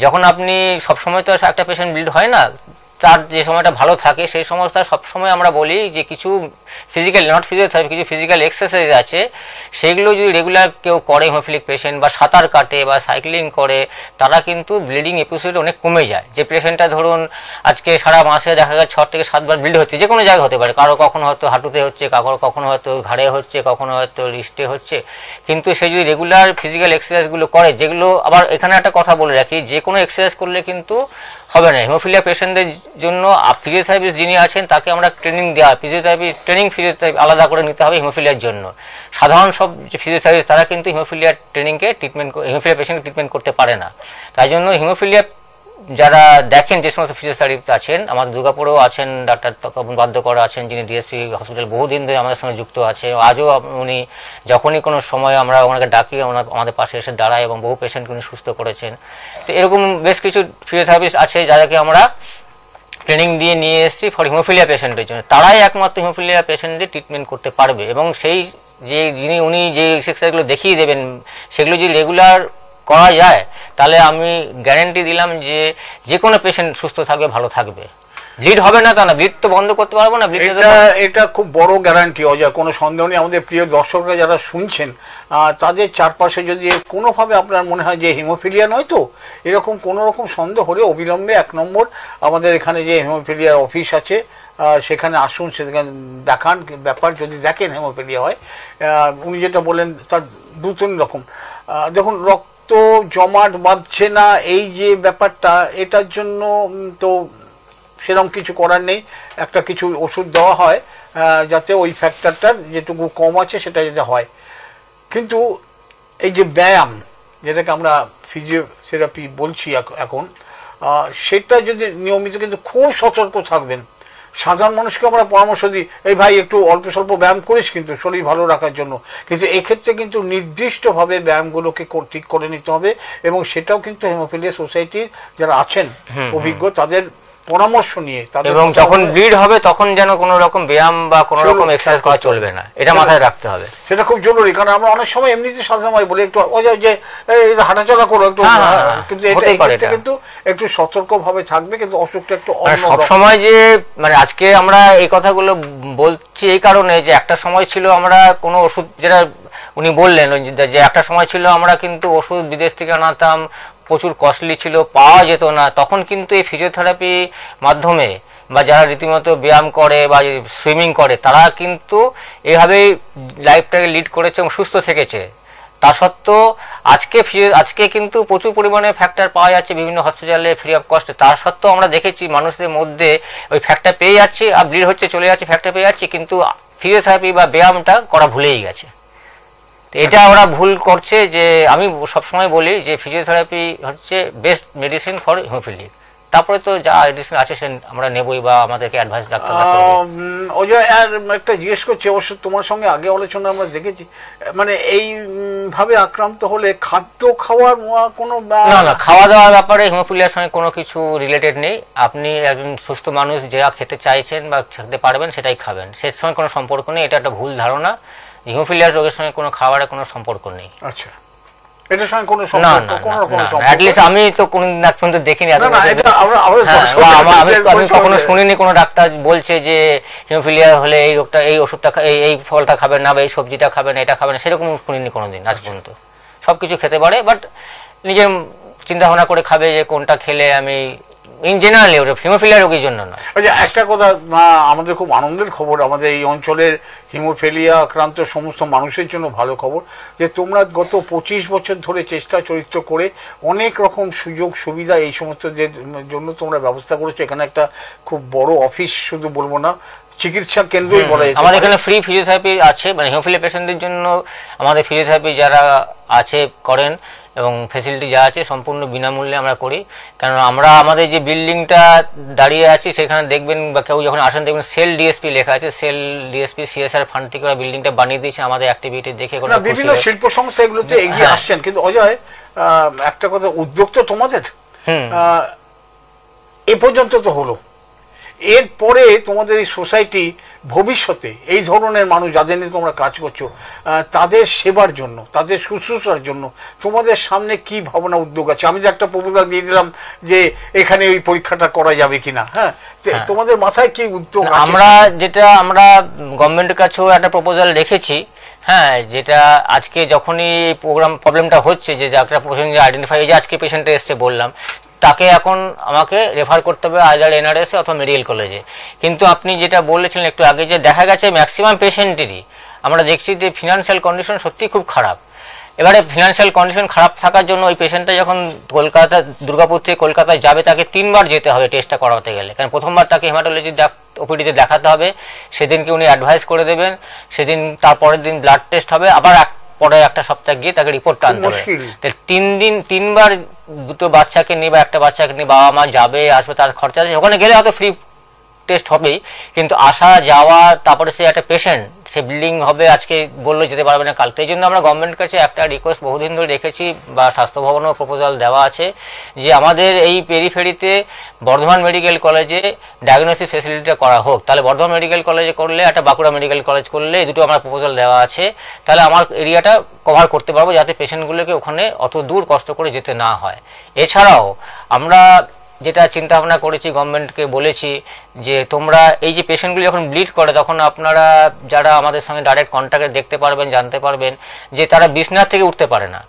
Speaker 2: যখন আপনি সবসময় তো একটা পেশেন্ট ব্লিড হয় না, তার যে সময়টা ভালো থাকে সেই সময়টা সবসময় আমরা বলি যে কিছু ফিজিক্যাল, নট ফিজিওথেরাপি, কিছু ফিজিক্যাল এক্সারসাইজ আছে, সেগুলো যদি রেগুলার কেউ করে, হিমোফিলিক পেশেন্ট বা সাঁতার কাটে বা সাইক্লিং করে, তারা কিন্তু ব্লিডিং এপিসোড অনেক কমে যায়। যে পেশেন্টটা ধরুন আজকে সারা মাসে দেখা যায় 6 থেকে 7 বার ব্লিড হচ্ছে, যে কোনো জায়গায় হতে পারে, কারো কখনো হয়তো হাঁটুতে হচ্ছে, কখনো হয়তো ঘাড়ে হচ্ছে, কখনো হয়তো রিস্টে হচ্ছে, কিন্তু সে যদি রেগুলার ফিজিক্যাল এক্সারসাইজগুলো করে, যেগুলো আবার এখানে একটা কথা বলে রাখি, যে কোনো এক্সারসাইজ করলে কিন্তু হবে না। হিমোফিলিয়া পেশেন্টদের জন্য ফিজিওথেরাপিস্ট যিনি আছেন তাকে আমরা ট্রেনিং দেওয়া, ফিজিওথেরাপি আলাদা করে নিতে হবে হিমোফিলিয়ার জন্য। সাধারণ সব যে ফিজিওথেরাপিস্ট তারা কিন্তু হিমোফিলিয়া হিমোফিলিয়া পেশেন্টকে ট্রিটমেন্ট করতে পারে না। তাই জন্য হিমোফিলিয়া যারা দেখেন, যে সমস্ত ফিজিওথেরাপিস্ট আছেন, আমাদের দুর্গাপুরেও আছেন ডাক্তার তপন বাদ্যকর আছেন, যিনি ডিএসপি হসপিটাল বহুদিন ধরে আমাদের সঙ্গে যুক্ত আছে। আজও উনি যখনই কোনো সময় আমরা ওনাকে ডাকি, আমাদের পাশে এসে দাঁড়ায় এবং বহু পেশেন্টকে উনি সুস্থ করেছেন। তো এরকম বেশ কিছু ফিজিওথেরাপিস্ট আছে যাদেরকে আমরা ট্রেনিং দিয়ে নিয়ে এসেছি ফর হিমোফিলিয়া পেশেন্টের জন্য। তারাই একমাত্র হিমোফিলিয়া পেশেন্টদের ট্রিটমেন্ট করতে পারবে, এবং সেই উনি যে এক্সারসাইজগুলো দেখিয়ে দেবেন, সেগুলো যদি রেগুলার করা যায় তাহলে আমি গ্যারান্টি দিলাম যে যে কোনো পেশেন্ট সুস্থ থাকবে, ভালো থাকবে। ব্লিড হবে না তা না, ব্লিড তো বন্ধ করতে পারবো না।
Speaker 1: এটা খুব বড় গ্যারান্টি অজয়, কোনো সন্দেহ নেই। আমাদের প্রিয় দর্শকরা যারা শুনছেন তাদের চারপাশে যদি কোনোভাবে আপনার মনে হয় যে হিমোফিলিয়া নয় তো, এরকম কোনো রকম সন্দেহ হলে অবিলম্বে 1 নম্বর আমাদের এখানে যে হিমোফিলিয়ার অফিস আছে সেখানে আসুন, সেখানে দেখান ব্যাপার। যদি দেখেন হিমোফিলিয়া হয়, উনি যেটা বললেন তার 2-3 রকম। দেখুন, রক্ত জমাট বাঁধছে না এই যে ব্যাপারটা, এটার জন্য তো সেরকম কিছু করার নেই, একটা কিছু ওষুধ দেওয়া হয় যাতে ওই ফ্যাক্টরটার যেটুকু কম আছে সেটা যাতে হয়। কিন্তু এই যে ব্যায়াম, যেটাকে আমরা ফিজিওথেরাপি বলছি এখন, সেটা যদি নিয়মিত, কিন্তু খুব সতর্ক থাকবেন। সাধারণ মানুষকে আমরা পরামর্শ দিই, এই ভাই একটু অল্প স্বল্প ব্যায়াম করিস কিন্তু শরীর ভালো রাখার জন্য, কিন্তু এক্ষেত্রে কিন্তু নির্দিষ্টভাবে ব্যায়ামগুলোকে ঠিক করে নিতে হবে। এবং সেটাও কিন্তু হিমোফিলিয়া সোসাইটির যারা আছেন অভিজ্ঞ, তাদের পরামর্শ নিয়ে,
Speaker 2: এবং যখন ব্লিড হবে তখন যেন কোনো রকম ব্যায়াম বা কোনো রকম এক্সারসাইজ করা চলবে না, এটা মাথায় রাখতে হবে।
Speaker 1: সেটা খুব জরুরি, কারণ আমরা অনেক সময় এমনিতে সাধারণ বলি একটু যে হাঁটাচলা করো একটু, কিন্তু এটা কিন্তু একটু সতর্কভাবে থাকবে, কিন্তু অসুখটা একটু
Speaker 2: সব সময় যে মানে আজকে আমরা এই কথাগুলো বলছি এই কারণে যে একটা সময় ছিল আমরা কোনো ওষুধ, যেটা উনি বললেন যে একটা সময় ছিল আমরা কিন্তু ওষুধ বিদেশ থেকে আনাতাম, প্রচুর কস্টলি ছিল, পাওয়া যেত না। তখন কিন্তু এই ফিজিওথেরাপি মাধ্যমে বা যারা রীতিমতো ব্যায়াম করে বা সুইমিং করে তারা কিন্তু এইভাবেই লাইফটাকে লিড করেছে এবং সুস্থ থেকেছে। তা সত্ত্বেও আজকে কিন্তু প্রচুর পরিমাণে ফ্যাক্টর পাওয়া যাচ্ছে বিভিন্ন হসপিটালে ফ্রি অফ কস্টে। তা সত্ত্বেও আমরা দেখেছি মানুষদের মধ্যে ওই ফ্যাক্টর পেয়ে যাচ্ছে আর ব্লিড হচ্ছে, চলে যাচ্ছে, ফ্যাক্টর পেয়ে যাচ্ছে, কিন্তু ফিজিওথেরাপি বা ব্যায়ামটা করা ভুলেই গেছে। এটা ওরা ভুল করছে। যে আমি সবসময় বলি যে ফিজিওথেরাপি হচ্ছে বেস্ট মেডিসিন ফর হিমোফিলিয়া। তারপরে তো যা মেডিসিন আছে সে আমরা নেবই বা আমাদেরকে অ্যাডভাইস ডাক্তার
Speaker 1: অজয়, আর একটা জিজ্ঞেস করছি, অবশ্য তোমার সঙ্গে আগে আলোচনা আমরা দেখেছি, মানে এইভাবে আক্রান্ত হলে খাদ্য খাওয়ার কোনো
Speaker 2: না, খাওয়া দাওয়ার ব্যাপারে হিমোফিলিয়ার সঙ্গে কোনো কিছু রিলেটেড নেই। আপনি একজন সুস্থ মানুষ যা খেতে চাইছেন বা খেতে পারবেন সেটাই খাবেন, সের সঙ্গে কোনো সম্পর্ক নেই। এটা একটা ভুল ধারণা। হিমোফিলিয়া রোগের সঙ্গে কোনো খাবারের কোনো সম্পর্ক নেই।
Speaker 1: আচ্ছা, এটার সঙ্গে কোনো সম্পর্ক, কোনো রকম সম্পর্ক
Speaker 2: অ্যাটলিস্ট আমি তো কোনদিন এক পর্যন্ত দেখিনি।
Speaker 1: আমি
Speaker 2: কখনো শুনিনি কোনো ডাক্তার বলছে যে হিমোফিলিয়া হলে এই রোগটা, এই ওষুধটা, এই ফলটা খাবেন না বা এই সবজিটা খাবেন, এটা খাবেন, সেরকম শুনিনি কোনোদিন আজ পর্যন্ত। সবকিছু খেতে পারে, বাট নিজে চিন্তা ভাবনা করে খাবে যে কোনটা খেলে আমি ইন জেনারেলি ওটা হিমোফিলিয়া রোগীর জন্য না।
Speaker 1: আচ্ছা, একটা কথা, আমাদের খুব আনন্দের খবর, আমাদের এই অঞ্চলের হিমোফিলিয়া আক্রান্ত সমস্ত মানুষের জন্য ভালো খবর যে তোমরা গত 25 বছর ধরে চেষ্টা চরিত্র করে অনেক রকম সুযোগ সুবিধা এই সমস্ত জন্য তোমরা ব্যবস্থা করেছো। এখানে একটা খুব বড় অফিস, শুধু বলবো না চিকিৎসা কেন্দ্রই বলা যায়।
Speaker 2: আমাদের এখানে ফ্রি ফিজিওথেরাপি আছে, মানে হিমোফিলিয়া পেশেন্টদের জন্য আমাদের ফিজিওথেরাপি যারা আছে করেন এবং ফেসিলিটি যা আছে সম্পূর্ণ বিনামূল্যে আমরা করি। কারণ আমরা আমাদের যে বিল্ডিংটা দাঁড়িয়ে আছি সেখানে দেখবেন বা কেউ যখন আসেন দেখবেন সেল ডিএসপি লেখা আছে, সেল ডিএসপি সিএসআর ফান্ড থেকে ওরা বিল্ডিংটা বানিয়ে দিয়েছে আমাদের অ্যাক্টিভিটি দেখে।
Speaker 1: বিভিন্ন শিল্প সংস্থা এগুলোতে এগিয়ে আসছেন, কিন্তু অজয় একটা কথা, উদ্যোগ তো তোমাদের এ পর্যন্ত তো হলো, এরপরে তোমাদের এই সোসাইটি ভবিষ্যতে এই ধরনের মানুষ যাদের নিয়ে তোমরা কাজ করছো তাদের সেবার জন্য, তাদের শুশ্রূষার জন্য তোমাদের সামনে কি ভাবনা উদ্যোগ আছে? আমি যে একটা প্রপোজাল দিয়ে দিলাম যে এখানে ওই পরীক্ষাটা করা যাবে কিনা, হ্যাঁ, তোমাদের মাথায় কি উদ্যোগ আছে?
Speaker 2: আমরা গভর্নমেন্টের কাছেও একটা প্রপোজাল রেখেছি, হ্যাঁ, যেটা আজকে যখনই প্রবলেমটা হচ্ছে যে একটা পেশেন্ট আইডেন্টিফাই, যে আজকে পেশেন্টটা এসছে বললাম, তাকে এখন আমাকে রেফার করতে হবে আইদার এনআরএস অথবা মেডিকেল কলেজে। কিন্তু আপনি যেটা বলেছিলেন একটু আগে, যে দেখা গেছে ম্যাক্সিমাম পেশেন্টেরই আমরা দেখছি যে ফিনান্সিয়াল কন্ডিশন সত্যি খুব খারাপ। এবারে ফিনান্সিয়াল কন্ডিশন খারাপ থাকার জন্য ওই পেশেন্টটা যখন দুর্গাপুর থেকে কলকাতায় যাবে তাকে 3 বার যেতে হবে টেস্টটা করাতে গেলে। কারণ প্রথমবার তাকে হেমাটোলজি ওপিডিতে দেখাতে হবে, সেদিনকে উনি অ্যাডভাইস করে দেবেন, সেদিন তারপরের দিন ব্লাড টেস্ট হবে, আবার পরে একটা সপ্তাহ গিয়ে তাকে রিপোর্টটা আনতে হবে। 3 বার দুটো বাচ্চাকে নিয়ে বা একটা বাচ্চাকে নিয়ে বাবা মা যাবে আসবে, তার খরচা আছে। ওখানে গেলে হয়তো ফ্রি টেস্ট হবেই, কিন্তু আসা যাওয়া, তারপরে সে একটা পেশেন্ট, সে বিল্ডিং হবে, আজকে বললো যেতে পারবে না কালকে। এই জন্য আমরা গভর্নমেন্টের কাছে একটা রিকোয়েস্ট বহুদিন ধরে রেখেছি বা স্বাস্থ্য ভবনেও প্রপোজাল দেওয়া আছে যে আমাদের এই পেরিফেরিতে বর্ধমান মেডিকেল কলেজে ডায়াগনোসিস ফেসিলিটিটা করা হোক। তাহলে বর্ধমান মেডিকেল কলেজে করলে, একটা বাঁকুড়া মেডিকেল কলেজ করলে, এই দুটো আমার প্রপোজাল দেওয়া আছে। তাহলে আমার এরিয়াটা কভার করতে পারবো যাতে পেশেন্টগুলোকে ওখানে অত দূর কষ্ট করে যেতে না হয়। এছাড়াও আমরা যেটা চিন্তা ভাবনা করেছি, গভর্নমেন্টকে বলেছি যে তোমরা এই যে পেশেন্টগুলি যখন ব্লিড করে তখন আপনারা যারা আমাদের সঙ্গে ডাইরেক্ট কন্ট্যাক্টে দেখতে পারবেন, জানতে পারবেন যে তারা বিছানা থেকে উঠতে পারে না,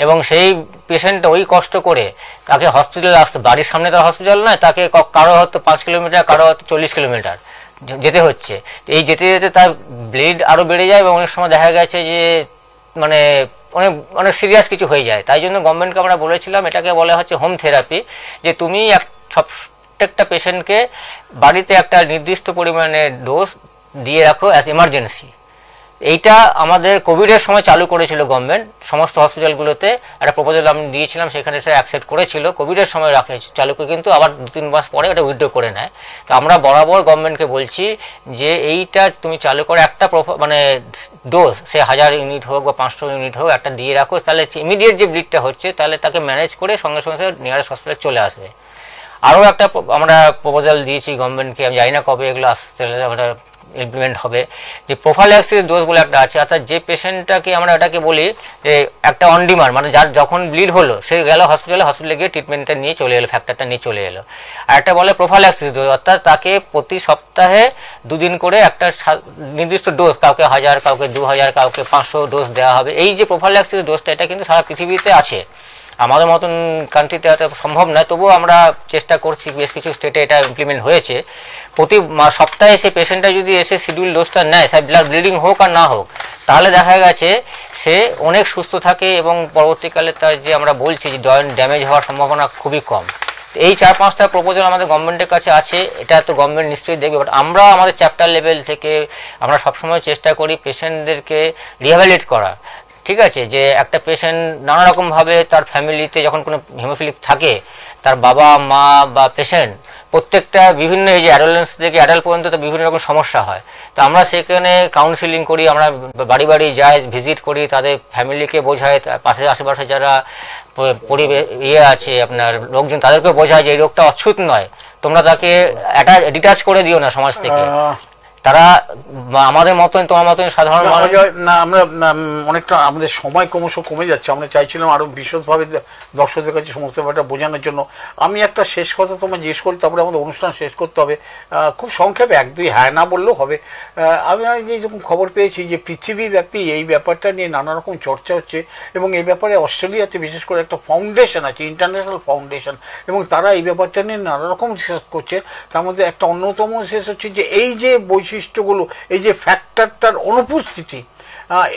Speaker 2: এবং সেই পেশেন্টটা ওই কষ্ট করে তাকে হসপিটালে আসতে, বাড়ির সামনে তার হসপিটাল নয়, তাকে কারো হয়তো 5 কিলোমিটার, কারো হয়তো 40 কিলোমিটার যেতে হচ্ছে। এই যেতে যেতে তার ব্লিড আরও বেড়ে যায়, এবং অনেক সময় দেখা গেছে যে মানে অনেক অনেক সিরিয়াস কিছু হয়ে যায়। তাই জন্য গভর্নমেন্টকে আমরা বলেছিলাম, এটাকে বলা হচ্ছে হোম থেরাপি, যে তুমি প্রত্যেকটা পেশেন্টকে বাড়িতে একটা নির্দিষ্ট পরিমাণে ডোজ দিয়ে রাখো অ্যাজ এমার্জেন্সি। এইটা আমাদের কোভিডের সময় চালু করেছিল গভর্নমেন্ট, সমস্ত হসপিটালগুলোতে একটা প্রপোজাল আমি দিয়েছিলাম, সেখানে সে অ্যাকসেপ্ট করেছিল, কোভিডের সময় রাখে চালু করে, কিন্তু আবার 2-3 মাস পরে এটা উইথড্র করে নেয়। তো আমরা বরাবর গভর্নমেন্টকে বলছি যে এইটা তুমি চালু করে একটা মানে ডোজ, সে 1000 ইউনিট হোক বা 500 ইউনিট হোক, একটা দিয়ে রাখো, তাহলে ইমিডিয়েট যে ব্লিডটা হচ্ছে তাহলে তাকে ম্যানেজ করে সঙ্গে সঙ্গে নিয়ারেস্ট হসপিটালে চলে আসবে। আরও একটা আমরা প্রপোজাল দিয়েছি গভর্নমেন্টকে, আমি জানি না কবে এগুলো আসতে আমরা ইমপ্লিমেন্ট হবে, যে প্রোফাইল্যাক্সিস ডোজ বলে একটা আছে, অর্থাৎ যে পেশেন্টটাকে আমরা এটাকে বলি যে একটা অন ডিমান্ড, মানে যার যখন ব্লিড হলো সে গেল হসপিটালে গিয়ে ট্রিটমেন্টটা নিয়ে চলে এলো, ফ্যাক্টরটা নিয়ে চলে এলো। আর একটা বলে প্রোফাইল্যাক্সিস ডোজ, অর্থাৎ তাকে প্রতি সপ্তাহে 2 দিন করে একটা নির্দিষ্ট ডোজ, কাউকে 1000, কাউকে 2000, কাউকে 500 ডোজ দেওয়া হবে। এই যে প্রোফাইল্যাক্সিস ডোজটা, এটা কিন্তু সারা পৃথিবীতে আছে, আমাদের মতন কান্ট্রিতে এত সম্ভব নয়, তবুও আমরা চেষ্টা করছি, বেশ কিছু স্টেটে এটা ইমপ্লিমেন্ট হয়েছে। প্রতি সপ্তাহে সেই পেশেন্টটা যদি এসে শিডিউল ডোজটা নেয়, সে ব্লাড ব্লিডিং হোক আর না হোক, তাহলে দেখা গেছে সে অনেক সুস্থ থাকে, এবং পরবর্তীকালে তার যে আমরা বলছি যে জয়েন্ট ড্যামেজ হওয়ার সম্ভাবনা খুবই কম। এই 4-5টা প্রপোজাল আমাদের গভর্নমেন্টের কাছে আছে, এটা তো গভর্নমেন্ট নিশ্চয়ই দেখবে, বাট আমরা আমাদের চ্যাপ্টার লেভেল থেকে আমরা সবসময় চেষ্টা করি পেশেন্টদেরকে রিহ্যাবিলিট করা। ঠিক আছে, যে একটা পেশেন্ট নানা রকমভাবে তার ফ্যামিলিতে যখন কোনো হিমোফিলিক থাকে, তার বাবা মা বা পেশেন্ট প্রত্যেকটা বিভিন্ন এই যে অ্যাডোলেন্স থেকে অ্যাডাল্ট পর্যন্ত তো বিভিন্ন রকম সমস্যা হয়। তো আমরা সেখানে কাউন্সিলিং করি, আমরা বাড়ি বাড়ি যাই, ভিজিট করি, তাদের ফ্যামিলিকে বোঝাই, পাশে আশেপাশে যারা পরিবেশ আছে আপনার লোকজন, তাদেরকে বোঝায় যে এই রোগটা অচ্ছুত নয়, তোমরা তাকে ডিটাচ করে দিও না সমাজ থেকে। তারা আমাদের মতন, তোমার মতন সাধারণ মানুষ
Speaker 1: না। আমরা অনেকটা আমাদের সময় ক্রমশ কমে যাচ্ছে, আমরা চাইছিলাম আরো বিশদভাবে দর্শকদের কাছে সমস্ত ব্যাপারটা বোঝানোর জন্য। আমি একটা শেষ কথা তোমার জিজ্ঞেস করি, তারপরে আমাদের অনুষ্ঠান শেষ করতে হবে। খুব সংক্ষেপে 1-2 হ্যাঁ না বললেও হবে। আমি যেরকম খবর পেয়েছি যে পৃথিবীব্যাপী এই ব্যাপারটা নিয়ে নানা রকম চর্চা হচ্ছে, এবং এই ব্যাপারে অস্ট্রেলিয়াতে বিশেষ করে একটা ফাউন্ডেশন আছে, ইন্টারন্যাশনাল ফাউন্ডেশন, এবং তারা এই ব্যাপারটা নিয়ে নানা রকম রিসার্চ করছে। তার মধ্যে একটা অন্যতম শেষ হচ্ছে যে এই যে বৈশিষ্ট্যগুলো, এই যে ফ্যাক্টরটার অনুপস্থিতি,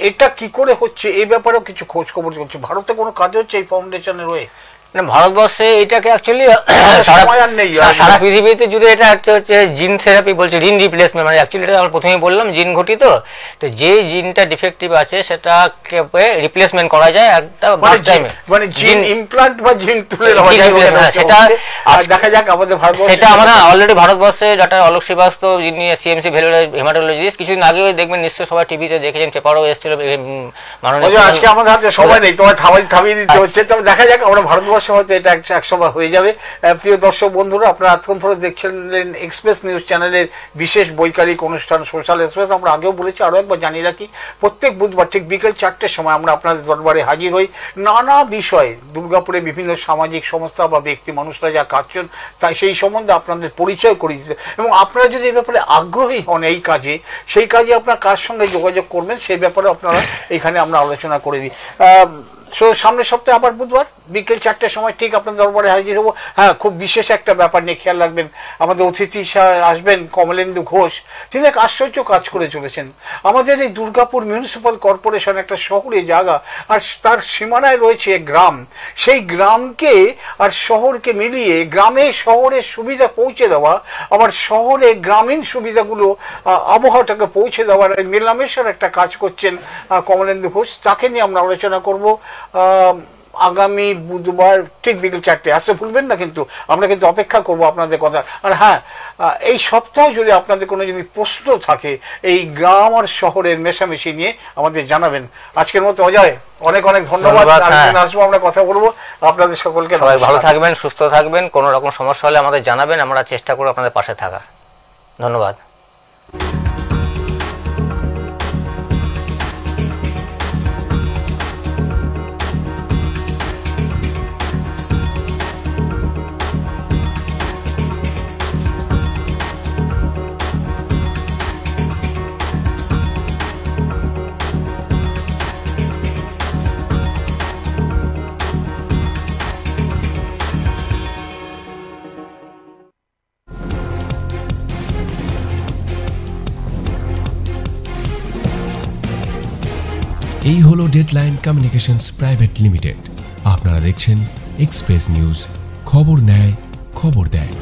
Speaker 1: এটা কি করে হচ্ছে, এই ব্যাপারেও কিছু খোঁজ খবর করছে। ভারতে কোনো কাজ হচ্ছে এই ফাউন্ডেশনের হয়ে?
Speaker 2: ভারতবর্ষে এটাকে অ্যাকচুয়ালি সারা পৃথিবীতে জুড়ে এটা হচ্ছে জিন থেরাপি বলছে, জিন রিপ্লেসমেন্ট, মানে অ্যাকচুয়ালি এটা আমরা প্রথমেই বললাম জিন ঘটিত, তো যে জিনটা ডিফেক্টিভ আছে সেটাকে রিপ্লেসমেন্ট করা যায় একটা
Speaker 1: মানে জিন ইমপ্লান্ট বা জিন তুলে সেটা দেখা যাক আমাদের ভারতবর্ষে।
Speaker 2: সেটা আমরা অলরেডি ভারতবর্ষে ডক্টর অলোক শ্রীবাস্তব, যিনি সিএমসি ভেলুরের হেমাটোলজিস্ট, কিছুদিন আগেও দেখবেন নিশ্চয়ই সবাই টিভিতে দেখেছেন, পেপারও এসেছিল মাননীয়।
Speaker 1: আজকে আমাদের হাতে সময় নেই, তোমার থামিয়ে দিতে হচ্ছে, তবে দেখা যাক আমরা ভারতবর্ষ হয়তো এটা একসময় হয়ে যাবে। প্রিয় দর্শক বন্ধুরা, আপনারা এতক্ষণ ধরে দেখছিলেন এক্সপ্রেস নিউজ চ্যানেলের বিশেষ বৈকালিক অনুষ্ঠান সোশ্যাল এক্সপ্রেস। আমরা আগেও বলেছি, আরও একবার জানিয়ে রাখি, প্রত্যেক বুধবার ঠিক বিকেল 4টের সময় আমরা আপনাদের দরবারে হাজির হই নানা বিষয়ে, দুর্গাপুরে বিভিন্ন সামাজিক সংস্থা বা ব্যক্তি মানুষরা যা কাজ করেন তাই সেই সম্বন্ধে আপনাদের পরিচয় করে দিতে, এবং আপনারা যদি এই ব্যাপারে আগ্রহী হন এই কাজে, সেই কাজে আপনার কার সঙ্গে যোগাযোগ করবেন সেই ব্যাপারে আপনারা এখানে আমরা আলোচনা করে দিই। সামনের সপ্তাহে আবার বুধবার বিকেল 4টের সময় ঠিক আপনার দরবারে হাজির হবো। হ্যাঁ, খুব বিশেষ একটা ব্যাপার নিয়ে খেয়াল রাখবেন, আমাদের অতিথি আসবেন কমলেন্দু ঘোষ, তিনি এক আশ্চর্য কাজ করে চলেছেন। আমাদের এই দুর্গাপুর মিউনিসিপ্যাল কর্পোরেশন একটা শহুরে জায়গা, আর তার সীমানায় রয়েছে গ্রাম। সেই গ্রামকে আর শহরকে মিলিয়ে গ্রামে শহরের সুবিধা পৌঁছে দেওয়া, আবার শহরে গ্রামীণ সুবিধাগুলো আবহাওয়াটাকে পৌঁছে দেওয়ার মেলামেশার একটা কাজ করছেন কমলেন্দু ঘোষ। তাকে নিয়ে আমরা আলোচনা করবো আগামী বুধবার ঠিক বিকেল 4টে। আসতে ভুলবেন না কিন্তু, আমরা কিন্তু অপেক্ষা করব আপনাদের কথা। আর হ্যাঁ, এই সপ্তাহ জুড়ে আপনাদের কোনো যদি প্রশ্ন থাকে এই গ্রাম আর শহরের মেশামেশি নিয়ে আমাদের জানাবেন। আজকের মতো অজয়, অনেক অনেক ধন্যবাদ। আরেকদিন আসবো, আমরা কথা বলবো। আপনাদের সকলকে
Speaker 2: সবাই ভালো থাকবেন, সুস্থ থাকবেন, কোনো রকম সমস্যা হলে আমাদের জানাবেন, আমরা চেষ্টা করব আপনাদের পাশে থাকার। ধন্যবাদ।
Speaker 3: এই হলো ডেডলাইন কমিউনিকেশনস প্রাইভেট লিমিটেড। আপনারা দেখছেন এক্সপ্রেস নিউজ, খবর নেয় খবর দেয়।